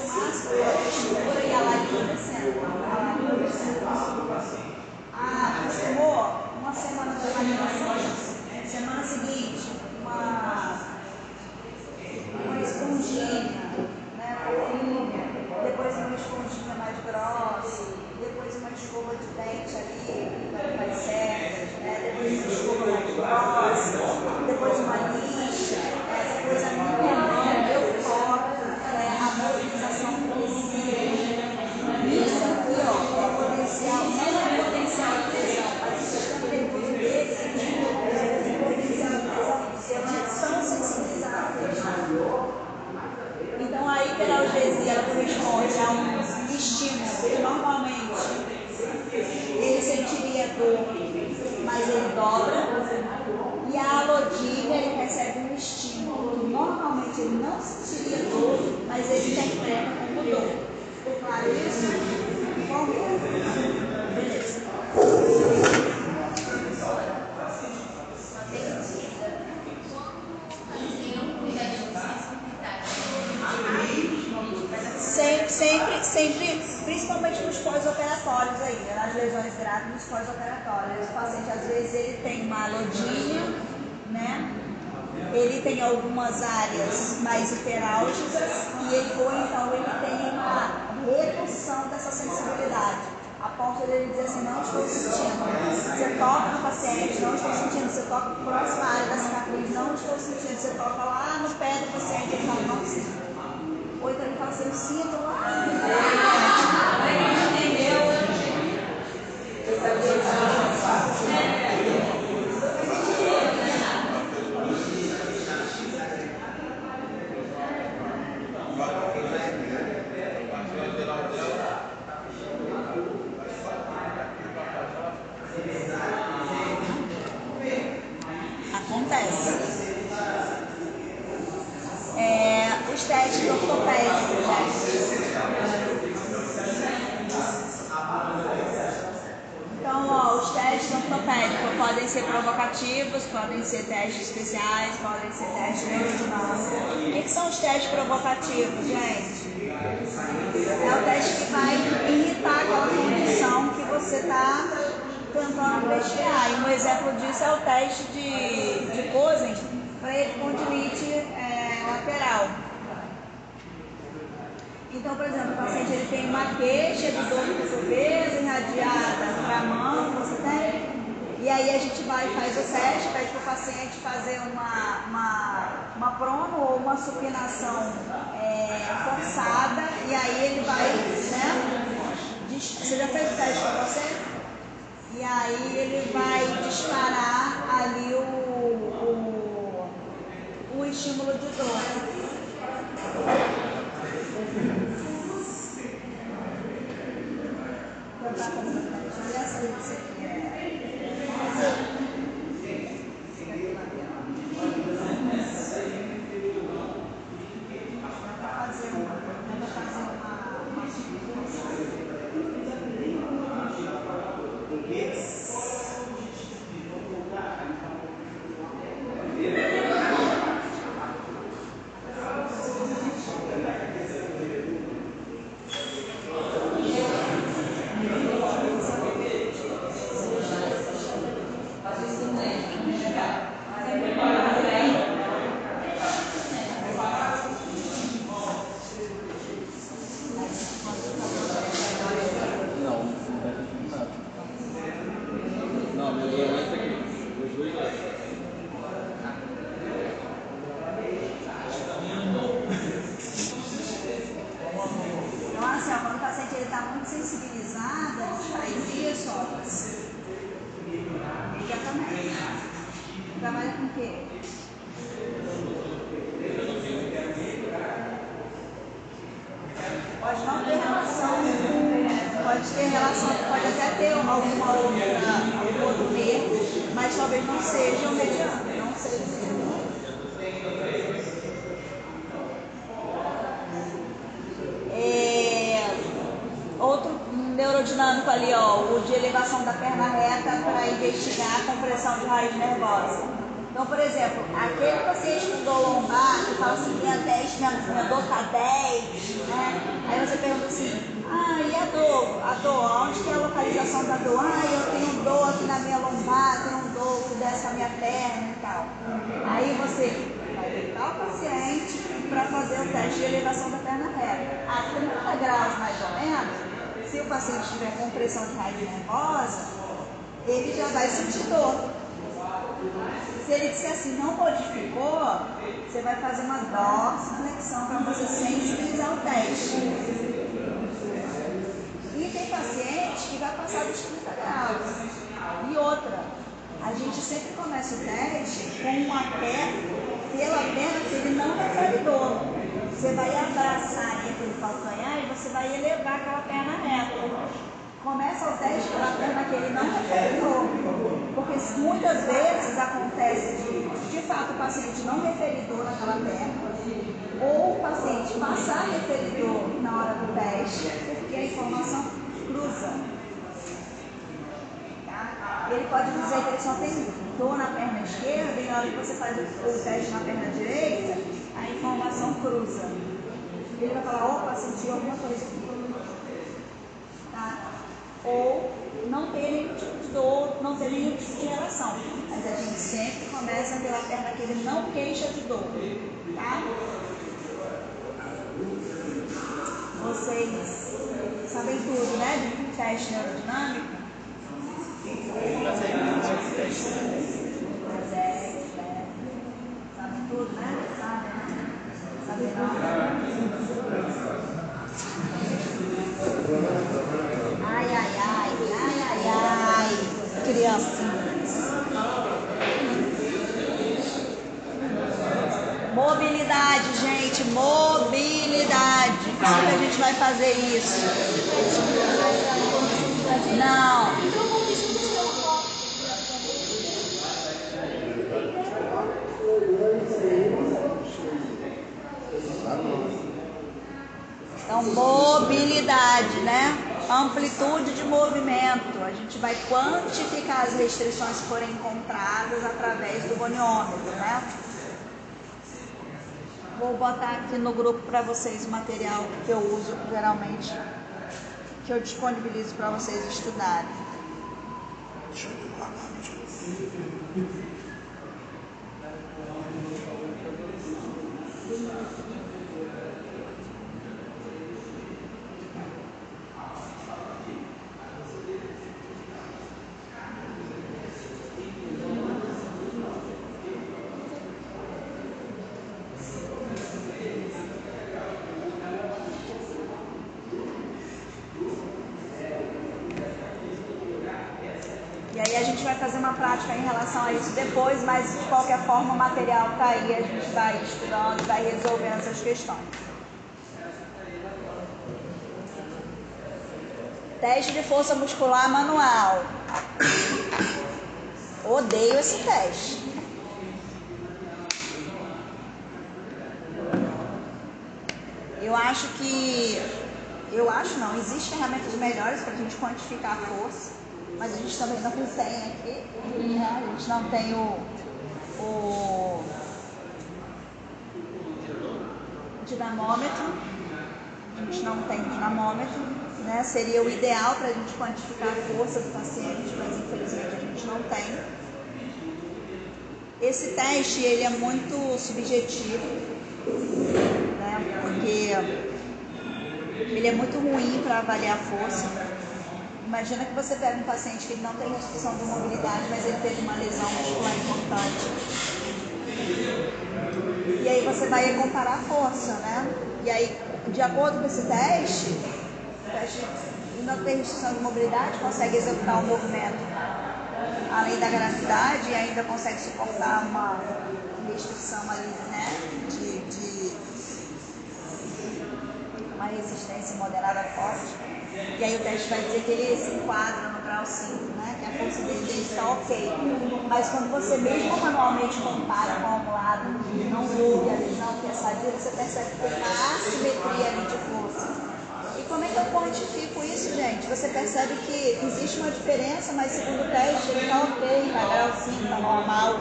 diagnóstico máximo é a textura e a lágrima descendo. Amor, uma semana de validação, semana seguinte, uma esponjinha, né, fofinha, depois uma esponjinha mais grossa, depois uma escova de dente ali, mais certas, né, depois uma escova mais grossa, depois uma lixa, depois a minha mão, meu corpo, a mobilização progressiva. Isso aqui, ó, é potencial, não é potencial de lesão, mas o sistema nervoso dele tem potencial de lesão, de tão sensibilizado que ele está. Então a hiperalgesia ela corresponde a um estímulo que normalmente ele sentiria dor, mas ele dobra. E a alodínia ele recebe um estímulo que normalmente ele não sentiria dor, mas ele interpreta como dor. Ficou claro isso? Bom, beleza. Sempre, principalmente nos pós-operatórios aí, né? Nas lesões graves nos pós-operatórios. O paciente, às vezes, ele tem uma alodínia, né? Ele tem algumas áreas mais hiperálgicas ou então ele tem uma redução dessa sensibilidade. A ponto de ele dizer assim, não estou sentindo. Você toca no paciente, não estou sentindo. Você toca na próxima área da cicatriz, não estou sentindo. Você toca lá no pé do paciente, ele fala, não sinto. Ou então ele fala assim, eu sinto lá. Acontece. Os testes ortopédicos, Então, os testes ortopédicos podem ser provocativos, podem ser testes especiais, podem ser testes neurodinâmicos. O que são os testes provocativos, gente? É o teste que vai irritar aquela condição que você está tentando investigar. E um exemplo disso é o teste de Cosen para epicondilite lateral. Então, por exemplo, o paciente ele tem uma queixa de dor no cotovelo, irradiada para a mão, você tem? E aí a gente vai e faz o teste, pede para o paciente fazer uma prono ou uma supinação forçada, e aí ele vai, né? Você já fez o teste para você? E aí ele vai disparar ali o estímulo de dor. Trabalha com o quê? Pode não ter relação, pode ter relação, pode até ter algum outro nervo, mas talvez não seja o mediano, não seja o mediano. Outro neurodinâmico ali, ó, o de elevação da perna reta para investigar a compressão de raiz nervosa. Então, por exemplo, aquele paciente com dor lombar, que fala assim, minha 10, minha dor tá 10, né? Aí você pergunta assim, e a dor? A dor, onde que é a localização da dor? Eu tenho dor aqui na minha lombar, tenho dor que desce a minha perna e tal. Aí você vai deitar o paciente para fazer o teste de elevação da perna reta. A 30 graus mais ou menos, se o paciente tiver compressão de raiz nervosa, ele já vai sentir dor. Se ele disser assim, não modificou, você vai fazer uma dorsiflexão para você sensibilizar o teste. E tem paciente que vai passar dos 30 graus. E outra, a gente sempre começa o teste com um aperto pela perna que ele não refere dor. Você vai abraçar aquele calcanhar e você vai elevar aquela perna reta. Começa o teste pela perna que ele não refere dor. Porque muitas vezes acontece de fato, o paciente não referir dor naquela perna, ou o paciente passar a referir dor na hora do teste, porque a informação cruza. Tá? Ele pode dizer que ele só tem dor na perna esquerda, e na hora que você faz o teste na perna direita, a informação cruza. Ele vai falar, opa, senti alguma coisa aqui. Tá? Ou não ter nenhum tipo de dor, não ter nenhum tipo de reação. Mas a gente sempre começa pela perna que ele não queixa de dor. Tá? Vocês sabem tudo, né? De teste neurodinâmico? Sabem tudo, né? Sabem não? Ai, criancinhas. Mobilidade, gente, mobilidade. Como que a gente vai fazer isso? Não. Então, mobilidade, né? Amplitude de movimento. A gente vai quantificar as restrições que forem encontradas através do goniômetro, né? Vou botar aqui no grupo para vocês o material que eu uso geralmente, que eu disponibilizo para vocês estudarem. Deixa eu ver lá. E aí a gente vai fazer uma prática em relação a isso depois, mas de qualquer forma o material está aí, a gente vai estudando, vai resolvendo essas questões. Teste de força muscular manual. Odeio esse teste. Existem ferramentas melhores para a gente quantificar a força, mas a gente também não tem aqui, né? A gente não tem o dinamômetro, a gente não tem dinamômetro, né? Seria o ideal para a gente quantificar a força do paciente, mas infelizmente a gente não tem. Esse teste ele é muito subjetivo, né? Porque ele é muito ruim para avaliar a força. Imagina que você pega um paciente que ele não tem restrição de mobilidade, mas ele teve uma lesão muscular importante. E aí você vai comparar a força, né? E aí, de acordo com esse teste, o teste não tem restrição de mobilidade, consegue executar um movimento além da gravidade e ainda consegue suportar uma restrição ali, né? De uma resistência moderada forte. E aí o teste vai dizer que ele se enquadra no grau 5, né? Que a força dele está ok. Mas quando você mesmo manualmente compara com um lado que não houve a lesão, que é sadia, você percebe que tem uma assimetria ali de força. E como é que eu quantifico isso, gente? Você percebe que existe uma diferença, mas segundo o teste ele está ok, está grau 5, está normal.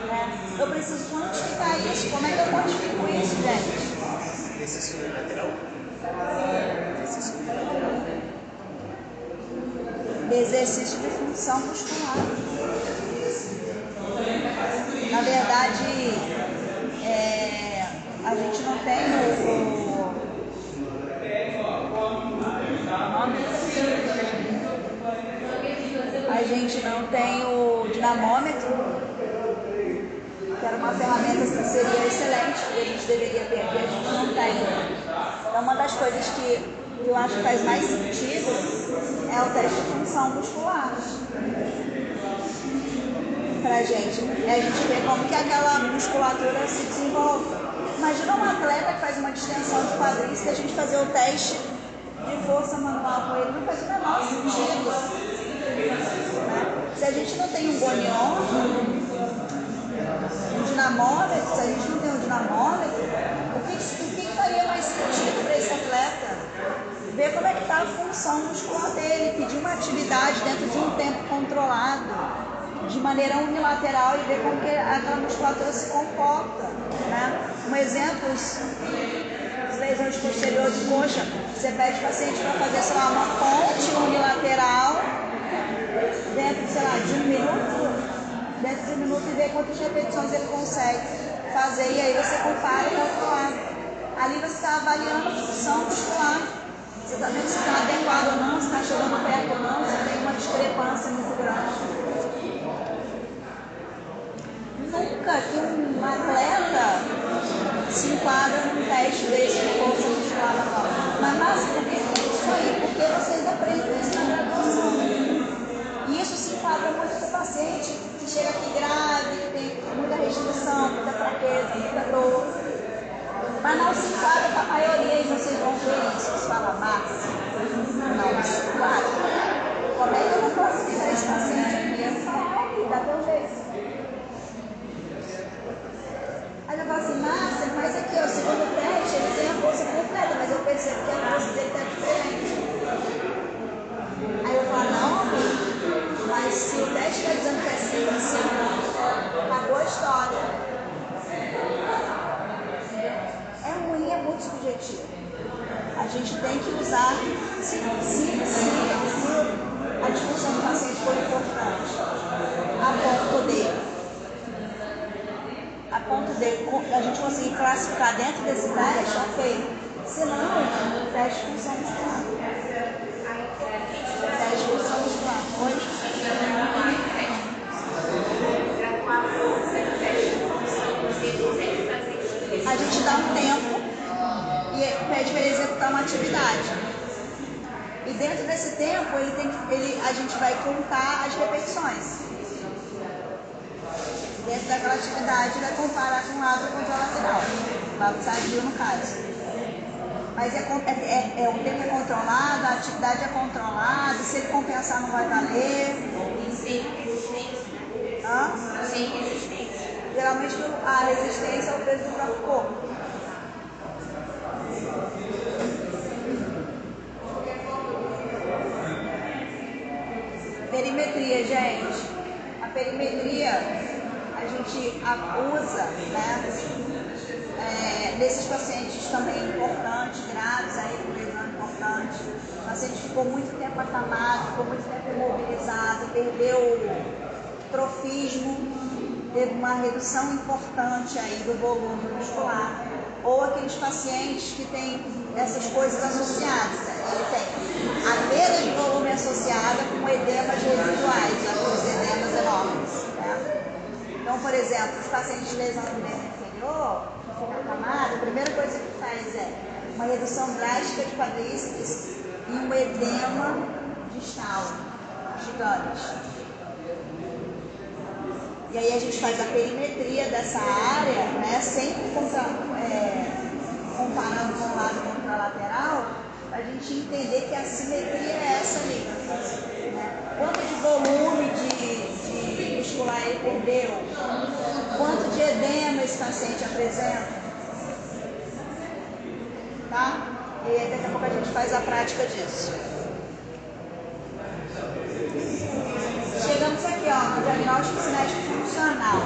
Né? Eu preciso quantificar isso. Como é que eu quantifico isso, gente? Exercício unilateral. Exercício unilateral. Exercício de função muscular. Na verdade, a gente não tem o dinamômetro, que era uma ferramenta que seria excelente, que a gente deveria ter, que a gente não tem. Então, uma das coisas que eu acho que faz mais sentido é o teste de função muscular. Pra gente, a gente ver como que aquela musculatura se desenvolve. Imagina um atleta que faz uma distensão de quadris e a gente fazer o teste de força manual com ele, não faz o menor sentido. Né? Se a gente não tem um goniômetro, um dinamômetro, se a gente não tem um dinamômetro, o que faria mais sentido para esse atleta? Ver como é que está a função muscular dele, pedir uma atividade dentro de um tempo controlado, de maneira unilateral, e ver como que aquela musculatura se comporta. Né? Um exemplo, as lesões posteriores de coxa, você pede o paciente para fazer, sei lá, uma ponte unilateral dentro, sei lá, de um minuto e ver quantas repetições ele consegue fazer, e aí você compara com o outro lado. Ali você está avaliando a função muscular. Você está vendo se está adequado ou não, se está chegando perto ou não, se tem uma discrepância muito grande. Nunca que um atleta se enquadra num teste desse de força muscular manual. Mas por que isso aí? Porque vocês aprendem isso na graduação. E isso se enquadra muito com o paciente que chega aqui grave, que tem muita restrição, muita fraqueza, muita dor. Mas não se enquadra com a maioria, e vocês vão ver isso. Você fala, Márcia, não se enquadra. Como é que eu vou classificar esse paciente aqui? Eu falo, aqui, dá teu jeito. Aí eu falo assim, Márcia, mas aqui, ó, o segundo teste, ele tem a força completa, mas eu percebo que a força dele está diferente. Aí eu falo, não, amigo, mas se o teste está dizendo que é 5, acabou a história. É ruim, é muito subjetivo. A gente tem que usar, se a discussão do paciente for importante, a ponto de a gente conseguir classificar dentro desse teste, ok. Se não, o teste de função muscular. O teste de função muscular. Oi? A gente dá um tempo e pede para ele executar uma atividade. E dentro desse tempo, a gente vai contar as repetições. Dentro daquela atividade, vai comparar com o lado contra o lateral. O lado sadio, no caso. Mas o tempo é controlado, a atividade é controlada, se ele compensar não vai valer. Sem resistência. Hã? Sem resistência. Geralmente a resistência é o peso do próprio corpo. Perimetria, gente. A perimetria a gente usa, né, nesses pacientes também importantes, graves, aí com lesão importante. O paciente ficou muito tempo acamado, ficou muito tempo imobilizado, perdeu o trofismo, teve uma redução importante aí do volume muscular. Ou aqueles pacientes que têm essas coisas associadas. Ele tem a perda de volume associada com edemas residuais, aqueles edemas enormes. Né? Então, por exemplo, os pacientes de lesão do membro inferior, que fica acamado, a primeira coisa que faz é uma redução drástica de quadríceps e um edema distal gigante. E aí a gente faz a perimetria dessa área, né, sempre comparando com o lado contralateral, para a gente entender que a simetria é essa ali. Né? Quanto de volume de muscular ele perdeu, quanto de edema esse paciente apresenta. Tá? E aí daqui a pouco a gente faz a prática disso. Chegamos aqui, ó, no diagnóstico cinético funcional.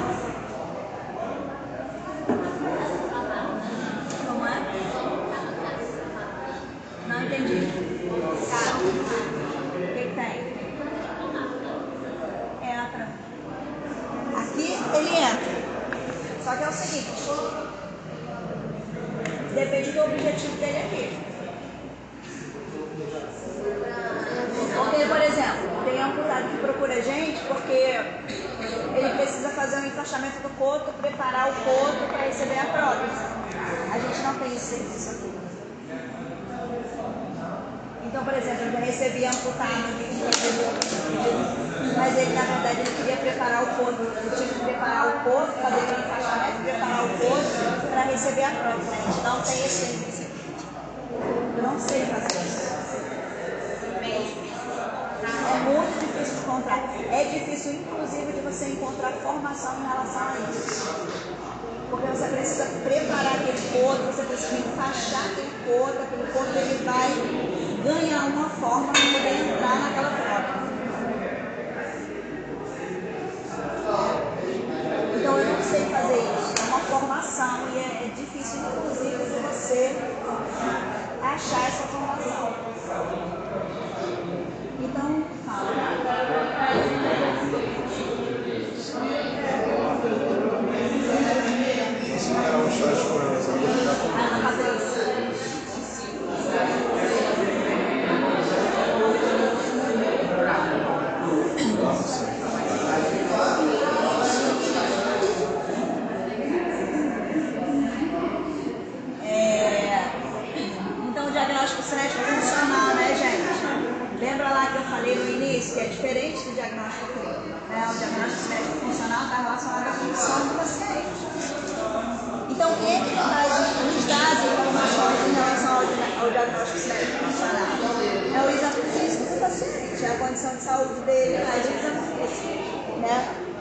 O que tem? Entra. Aqui ele entra. Só que é o seguinte, depende do objetivo dele aqui. Porque, por exemplo, tem amputado que procura a gente porque ele precisa fazer um encaixamento do coto, preparar o coto para receber a prótese. A gente não tem esse serviço aqui. Então, por exemplo, eu já recebi amputado mas ele, na verdade, ele queria preparar o coto. Ele tinha que preparar o coto, fazer o encaixamento, preparar o coto para receber a prótese. A gente não tem esse serviço aqui. Eu não sei fazer isso. É muito difícil de encontrar. É difícil, inclusive, de você encontrar formação em relação a isso. Porque você precisa preparar aquele coto, você precisa encaixar aquele coto ele vai ganhar uma forma para poder entrar naquela prótese. Então eu não sei fazer isso. É uma formação e é difícil, inclusive, de você achar essa formação. Então, fala. Ensinar um chá de coração. Então, o diagnóstico cinético funcional, né, gente? Lembra lá que eu falei no início que é diferente do diagnóstico clínico, né? O diagnóstico cinético funcional está relacionado à função do paciente. Então, quem que nos dá as informações em relação ao diagnóstico cinético funcional? É o exame físico do paciente, é a condição de saúde dele, mais o exame físico, né?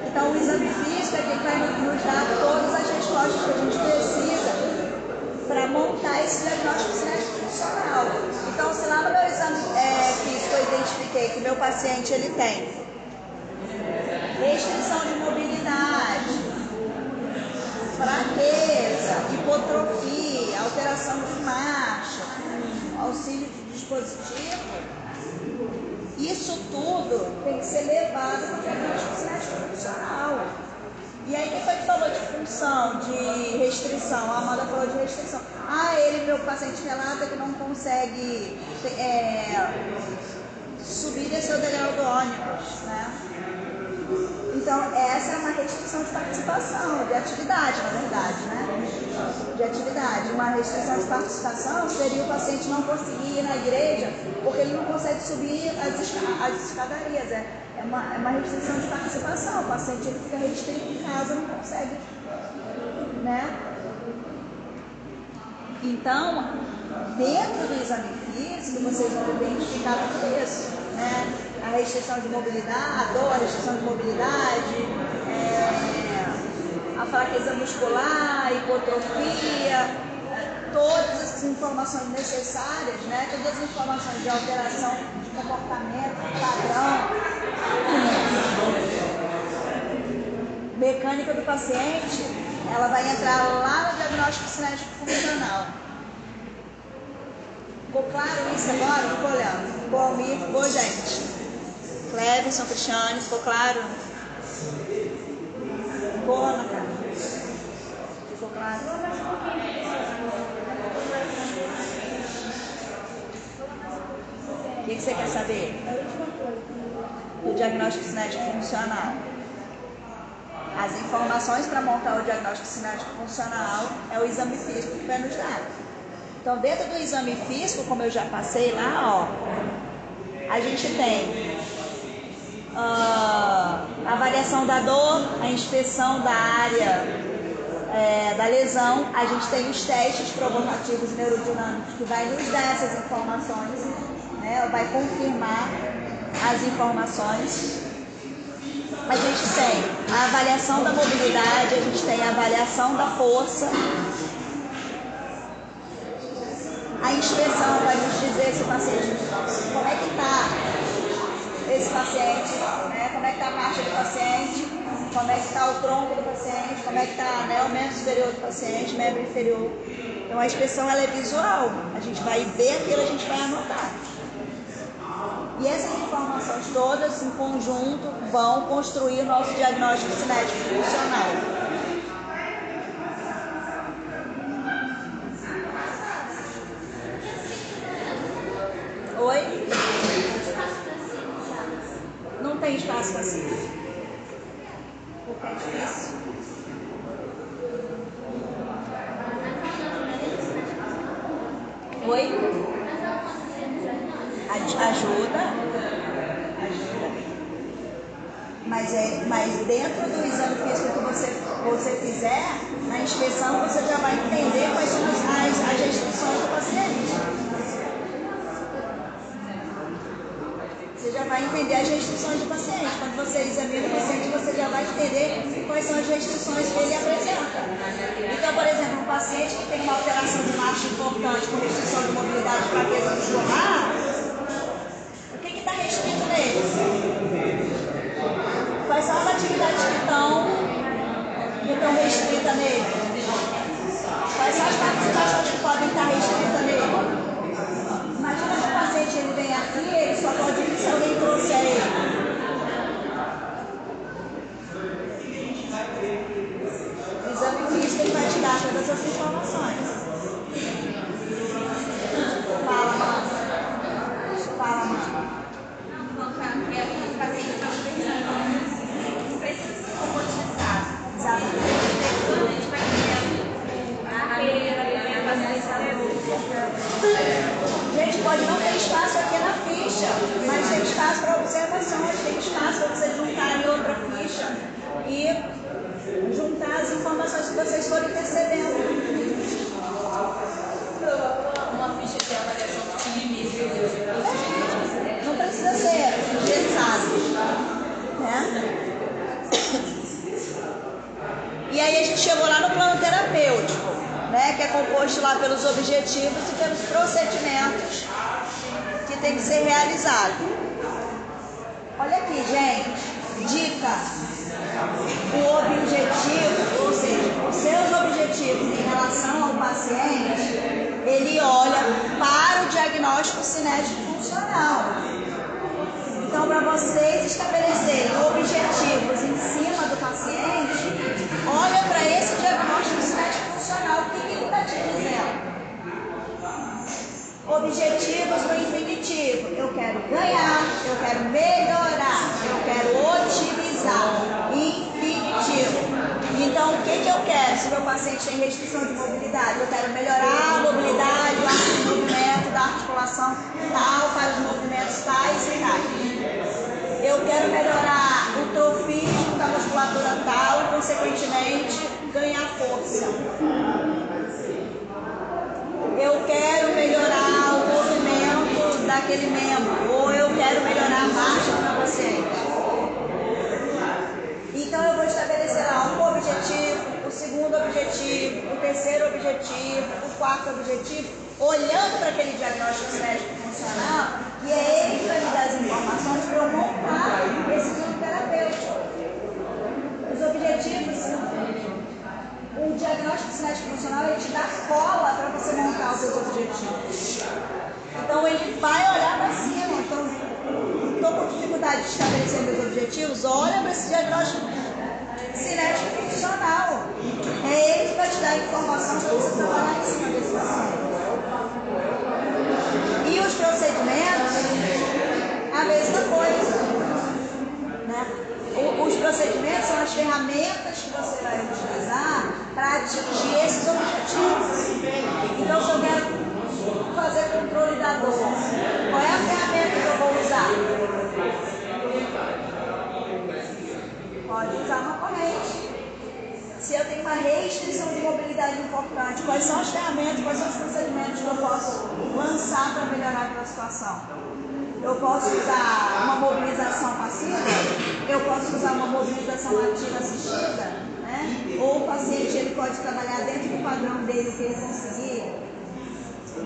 Então, o exame físico é quem vai nos dar todas as respostas que a gente precisa para montar esse diagnóstico cinético funcional. Então, se lá no meu exame físico eu identifiquei que meu paciente ele tem restrição de mobilidade, fraqueza, hipotrofia, alteração de marcha, auxílio de dispositivo, isso tudo tem que ser levado para o diagnóstico cinético funcional. E aí, quem foi que falou de função, de restrição? A Amanda falou de restrição. Meu paciente relata que não consegue subir e descer o degrau do ônibus, né? Então, essa é uma restrição de participação, de atividade, na verdade, né? De atividade. Uma restrição de participação seria o paciente não conseguir ir na igreja porque ele não consegue subir as escadarias. É uma restrição de participação. O paciente ele fica restrito em casa, não consegue, né? Então, dentro do exame físico, vocês vão identificar tudo isso, né? A restrição de mobilidade, a dor, a restrição de mobilidade, a fraqueza muscular, a hipotrofia, todas as informações necessárias, né? Todas as informações de alteração de comportamento, padrão, mecânica do paciente, ela vai entrar lá no diagnóstico cinético funcional. Ficou claro isso agora? Ficou olhando? Ficou Almir? Ficou, gente? Cleverson, Cristiane, ficou claro? Ficou, Ana Carla? Ficou claro? O que você quer saber? O diagnóstico cinético funcional. As informações para montar o diagnóstico cinético funcional é o exame físico que vai nos dar. Então, dentro do exame físico, como eu já passei lá, a gente tem a avaliação da dor, a inspeção da área da lesão, a gente tem os testes provocativos neurodinâmicos que vai nos dar essas informações, né? Vai confirmar as informações. A gente tem a avaliação da mobilidade, a gente tem a avaliação da força. A inspeção vai nos dizer se o paciente, como é que está esse paciente, né? Como é que está a marcha do paciente, como é que está o tronco do paciente, como é que está, né, o membro superior do paciente, membro inferior. Então a inspeção ela é visual, a gente vai ver aquilo, a gente vai anotar. E essas informações todas, em conjunto, vão construir o nosso diagnóstico cinético funcional. Oi? Não tem espaço para si. Porque é difícil. Oi? Ajuda. Mas dentro do exame físico que você fizer, na inspeção você já vai entender quais são as restrições do paciente. Você já vai entender as restrições do paciente. Quando você examina o paciente, você já vai entender quais são as restrições que ele apresenta. Então, por exemplo, um paciente que tem uma alteração de marcha importante com restrição de mobilidade e fraqueza muscular, o que está restrito nele? Quais são as atividades que estão restritas nele? Quais são as capacitações que podem estar restritas nele? Imagina que o paciente ele vem aqui, ele só pode ir se alguém trouxe a ele. O exame físico ele vai te dar todas essas informações. Fala, mano. Fala, mano. O paciente está pensando, não precisa ser robotizado. Exatamente. A gente vai Gente, pode não ter espaço aqui na ficha, mas tem espaço para observações, tem espaço para você juntar em outra ficha e juntar as informações que vocês forem percebendo. Uma ficha de avaliação do limite. Não precisa ser engessado, né? E aí a gente chegou lá no plano terapêutico, né, que é composto lá pelos objetivos e pelos procedimentos que tem que ser realizado. Olha aqui, gente, dica: o objetivo, ou seja, os seus objetivos em relação ao paciente, ele olha para o diagnóstico cinético funcional. Então, para vocês estabelecerem objetivos em cima do paciente, olha para esse diagnóstico cinético funcional. O que ele está te dizendo? Objetivos no infinitivo. Eu quero ganhar, eu quero melhorar, eu quero otimizar. Infinitivo. Então, o que eu quero? Se meu paciente tem restrição de mobilidade, eu quero melhorar a mobilidade, o arco de movimento da articulação tal para os movimentos tais e tais. Eu quero melhorar o trofismo da musculatura tal e, consequentemente, ganhar força. Eu quero melhorar o movimento daquele membro, ou eu quero melhorar a marcha do meu paciente. Então eu vou estabelecer lá um objetivo, o segundo objetivo, o terceiro objetivo, o quarto objetivo, olhando para aquele diagnóstico cinético funcional, e é ele que vai me dar as informações para eu montar esse plano terapêutico. Os objetivos, o diagnóstico cinético funcional, ele te dá cola para você montar os seus objetivos. Então ele vai olhar para cima. Então, estou com dificuldade de estabelecer meus objetivos, olha para esse diagnóstico cinético funcional. É ele que vai te dar informação para você trabalhar em cima desse paciente. E os procedimentos, a mesma coisa, né? Os procedimentos são as ferramentas que você vai utilizar para atingir esses objetivos. Então, se eu quero fazer controle da dor, qual é a ferramenta que eu vou usar? Pode usar uma corrente. Se eu tenho uma restrição de mobilidade importante, quais são as ferramentas, quais são os procedimentos que eu posso lançar para melhorar aquela situação? Eu posso usar uma mobilização passiva, eu posso usar uma mobilização ativa assistida, né? Ou o paciente ele pode trabalhar dentro do padrão dele que ele conseguir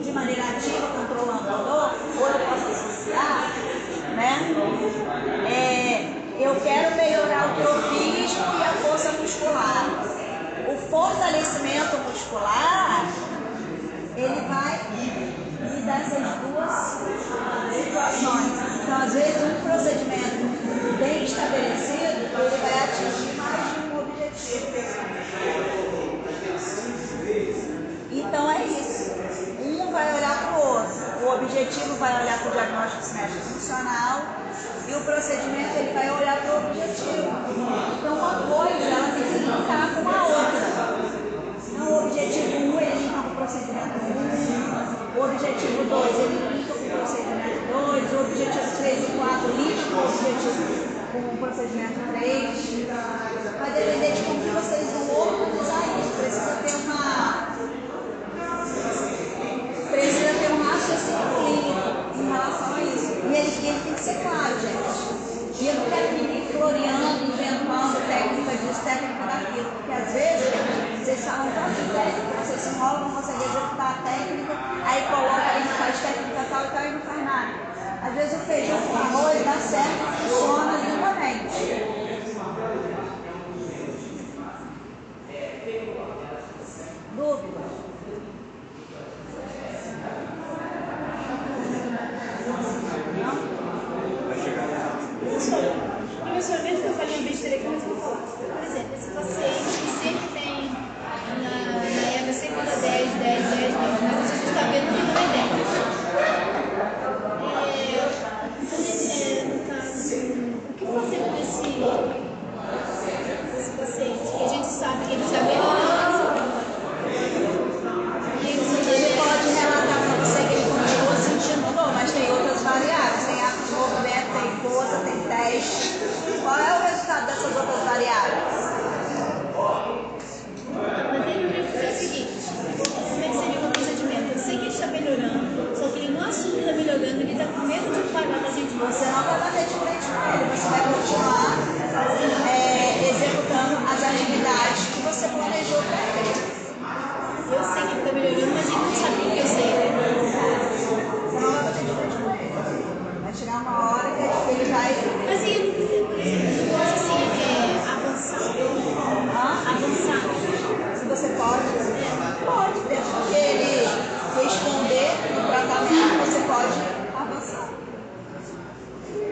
de maneira ativa, controlando a dor, ou eu posso associar, né? Eu quero melhorar o trofismo e a força muscular. O fortalecimento muscular, ele vai me dar essas duas situações. Então, as subjetivo vai olhar para o diagnóstico cinético funcional e o procedimento ele vai olhar para o objetivo. Então, uma coisa ela tem que linkar com a outra. Então, o objetivo 1 ele linka com o procedimento 1, o objetivo 2 ele linka com o procedimento 2, o objetivo 3 e 4 linka com o procedimento 3. Vai depender de como que vocês vão organizar isso. Precisa ter um raciocínio clínico em relação a isso. E ele tem que ser claro, gente. E eu não quero ninguém floreando, inventando técnica disso, técnica daquilo. Porque às vezes vocês falam tanto de técnica, vocês se enrolam, não conseguem executar a técnica, aí coloca ali, faz técnica tal e tal e não faz nada. Às vezes o feijão com arroz dá certo e funciona lindamente. Dúvida? Professor, mesmo que eu falei uma besteira aqui, mas eu vou falar. Por exemplo, esse paciente que sempre tem na EGA sempre dá 10, 10, 10, mas a gente está vendo que não é 10. No caso, o que fazer com esse paciente? Que a gente sabe que ele está melhorando. Ele pode relatar para você que ele continua sentindo dor, mas tem outras variáveis. Tem ato de movimento, tem força, tem teste. Qual é o resultado dessas outras variáveis? Mas ele vai fazer o seguinte: como é que seria o procedimento? Eu sei que ele está melhorando, só que ele não assume que está melhorando, ele está com medo de pagar para a gente. Você não vai bater de frente com ele, você vai continuar executando as atividades que você planejou para ele. Eu sei que ele está melhorando, mas ele não sabe o que eu sei. Você não vai bater de frente com ele. Vai chegar uma hora que ele vai. Mas eu posso assim, avançar. Avançar. Se você pode, desde que ele responder no tratamento, você pode avançar.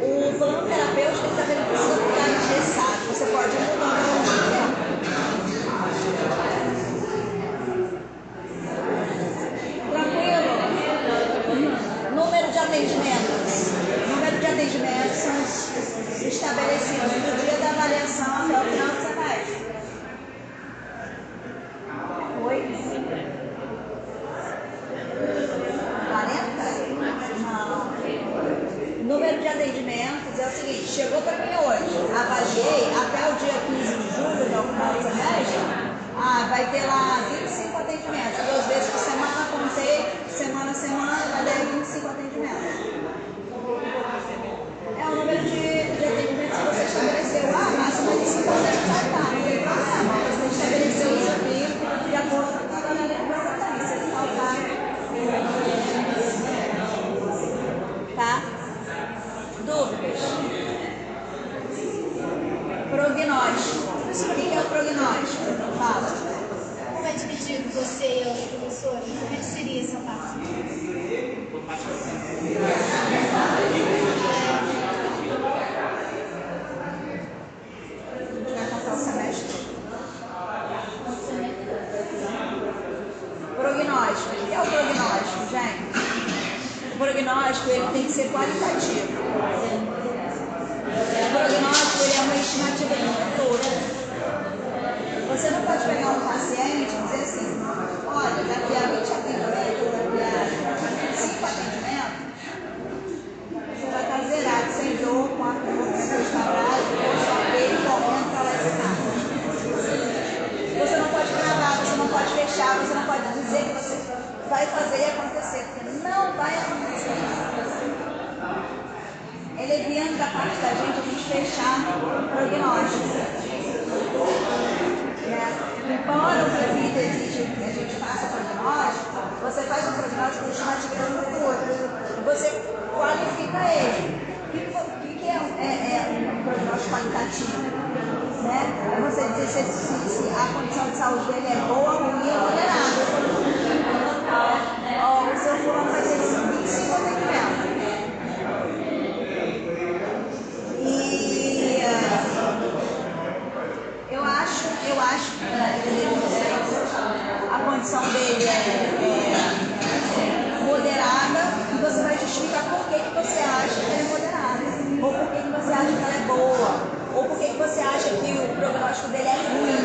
O plano terapêutico ele também não precisa ficar engessado. Você pode mudar ao longo do tempo. Tranquilo? Número de atendimentos. Número de atendimentos são estabelecidos no dia da avaliação até o final do semestre. Oi? 40? Não. Número de atendimentos é o seguinte, chegou para mim hoje, avaliei até o dia 15 de julho, que é o final do semestre, vai ter lá 25 atendimentos, 2 vezes por semana, contei, semana a semana, vai dar 25 atendimentos. É o número de atendimentos que você estabeleceu. Máxima de 50 vai estar, não tem problema. Você estabeleceu isso aqui de acordo com a galera que você tem. Se faltar. Tá? Dúvidas? Prognóstico. O que é o prognóstico? Fala. Como é dividido você e a professora? Como é que seria essa parte? Vai contar o semestre. Prognóstico. O que é o prognóstico, gente? O prognóstico ele tem que ser qualitativo. O prognóstico ele é uma estimativa do futuro. Você não pode pegar um paciente e dizer assim, olha, daqui a 20 atendimentos, daqui a 5 atendimentos, você vai estar zerado, sem dor, com a consciência restaurada, com sua pele correndo para lá e para cá. Você não pode gravar, você não pode fechar, você não pode dizer que você vai fazer e acontecer, porque não vai acontecer. É leviano da parte da gente a gente fechar o prognóstico. Embora o prevento exige que a gente faça prognóstico, você faz um prognóstico estimativa do futuro. Você qualifica ele. O que é um prognóstico qualitativo? Né? É você dizer se a condição de saúde dele é boa, ruim ou moderada. O seu fulano vai ter 25 atendimentos. E eu acho que a condição dele é moderada e você vai que o prognóstico dele é ruim.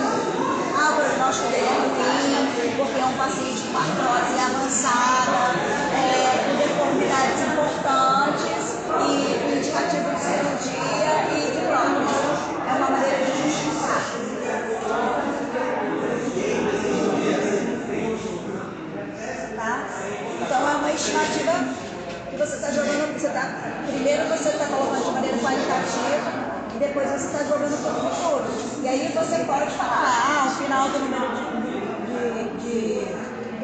Ah, o prognóstico dele é ruim, porque é um paciente com artrose avançada, com deformidades importantes e indicativo de cirurgia e de prótese. É uma maneira de justificar. Tá? Então é uma estimativa que você está jogando, primeiro você está colocando de maneira qualitativa e depois você está jogando para o futuro. E aí você pode falar, ao final do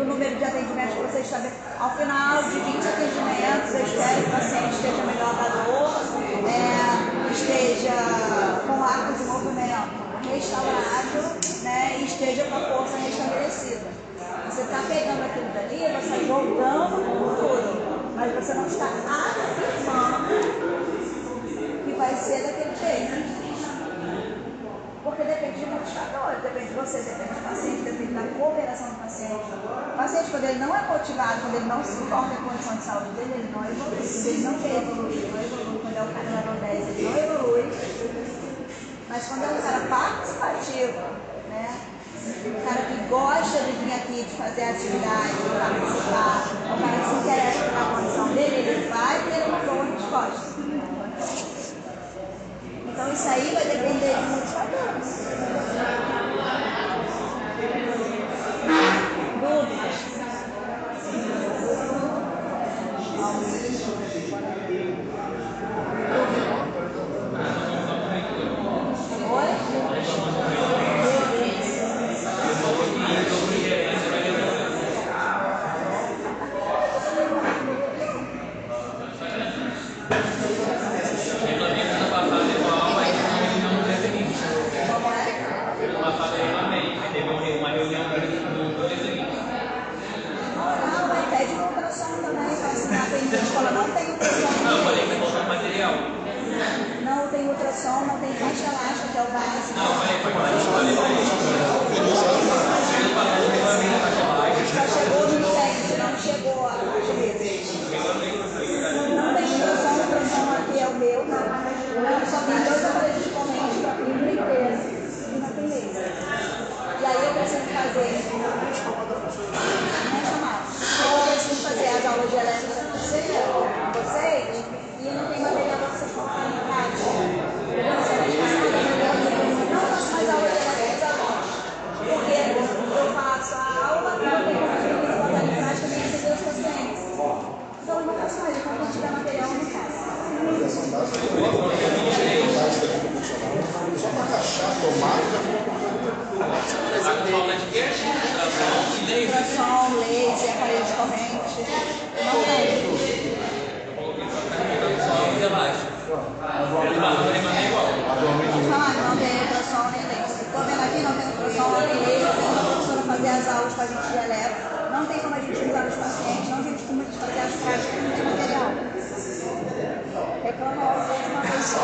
número de atendimentos que você estabelece, ao final de 20 atendimentos, eu espero que o paciente esteja melhor da dor, esteja com o arco de movimento restaurado, né, e esteja com a força restabelecida. Você está pegando aquilo dali, você está jogando para o futuro, mas você não está afirmando que vai ser daquele jeito. Porque depende de muitos fatores, depende de você, depende do paciente, depende da cooperação do paciente. O paciente, quando ele não é motivado, quando ele não se importa com a condição de saúde dele, ele não evolui. Quando ele não quer evoluir, ele não evolui. Quando é o cara level 10, ele não evolui. Mas quando é um cara participativo, né? Um cara que gosta de vir aqui, de fazer atividade, de participar, um cara que se interessa pela condição dele, ele vai ter uma boa resposta. Então isso aí vai depender de muitos fatores. Dúvidas? Não tem ultrassom, não tem caixa elástica, que é o básico. Só chegou no sexo, não chegou às vezes. Não tem ultrassom, o ultrassom aqui é o meu. Só tem 2 aparelhos de corrente para a clínica inteira. E não tem laser. E aí eu preciso fazer. Eu preciso fazer as aulas de elétrica com vocês. E não tem material para você colocar em casa. Não faço mais aula de elétrica agora. Porque eu faço a aula e eu tenho que botar em prática e receber os pacientes. Então eu não faço mais. Então quando tiver material eu não faço. Só para encaixar, tomar, ultrassom, laser, aparelho de corrente. Não tem. Não tem ultrassom nem laser. Estou vendo aqui, não tem ultrassom nem laser. Tem uma professora fazer as aulas com a gente de elétrica. Não tem como a gente usar os pacientes. Não tem como a gente fazer as práticas de material. Reclama uma vez só.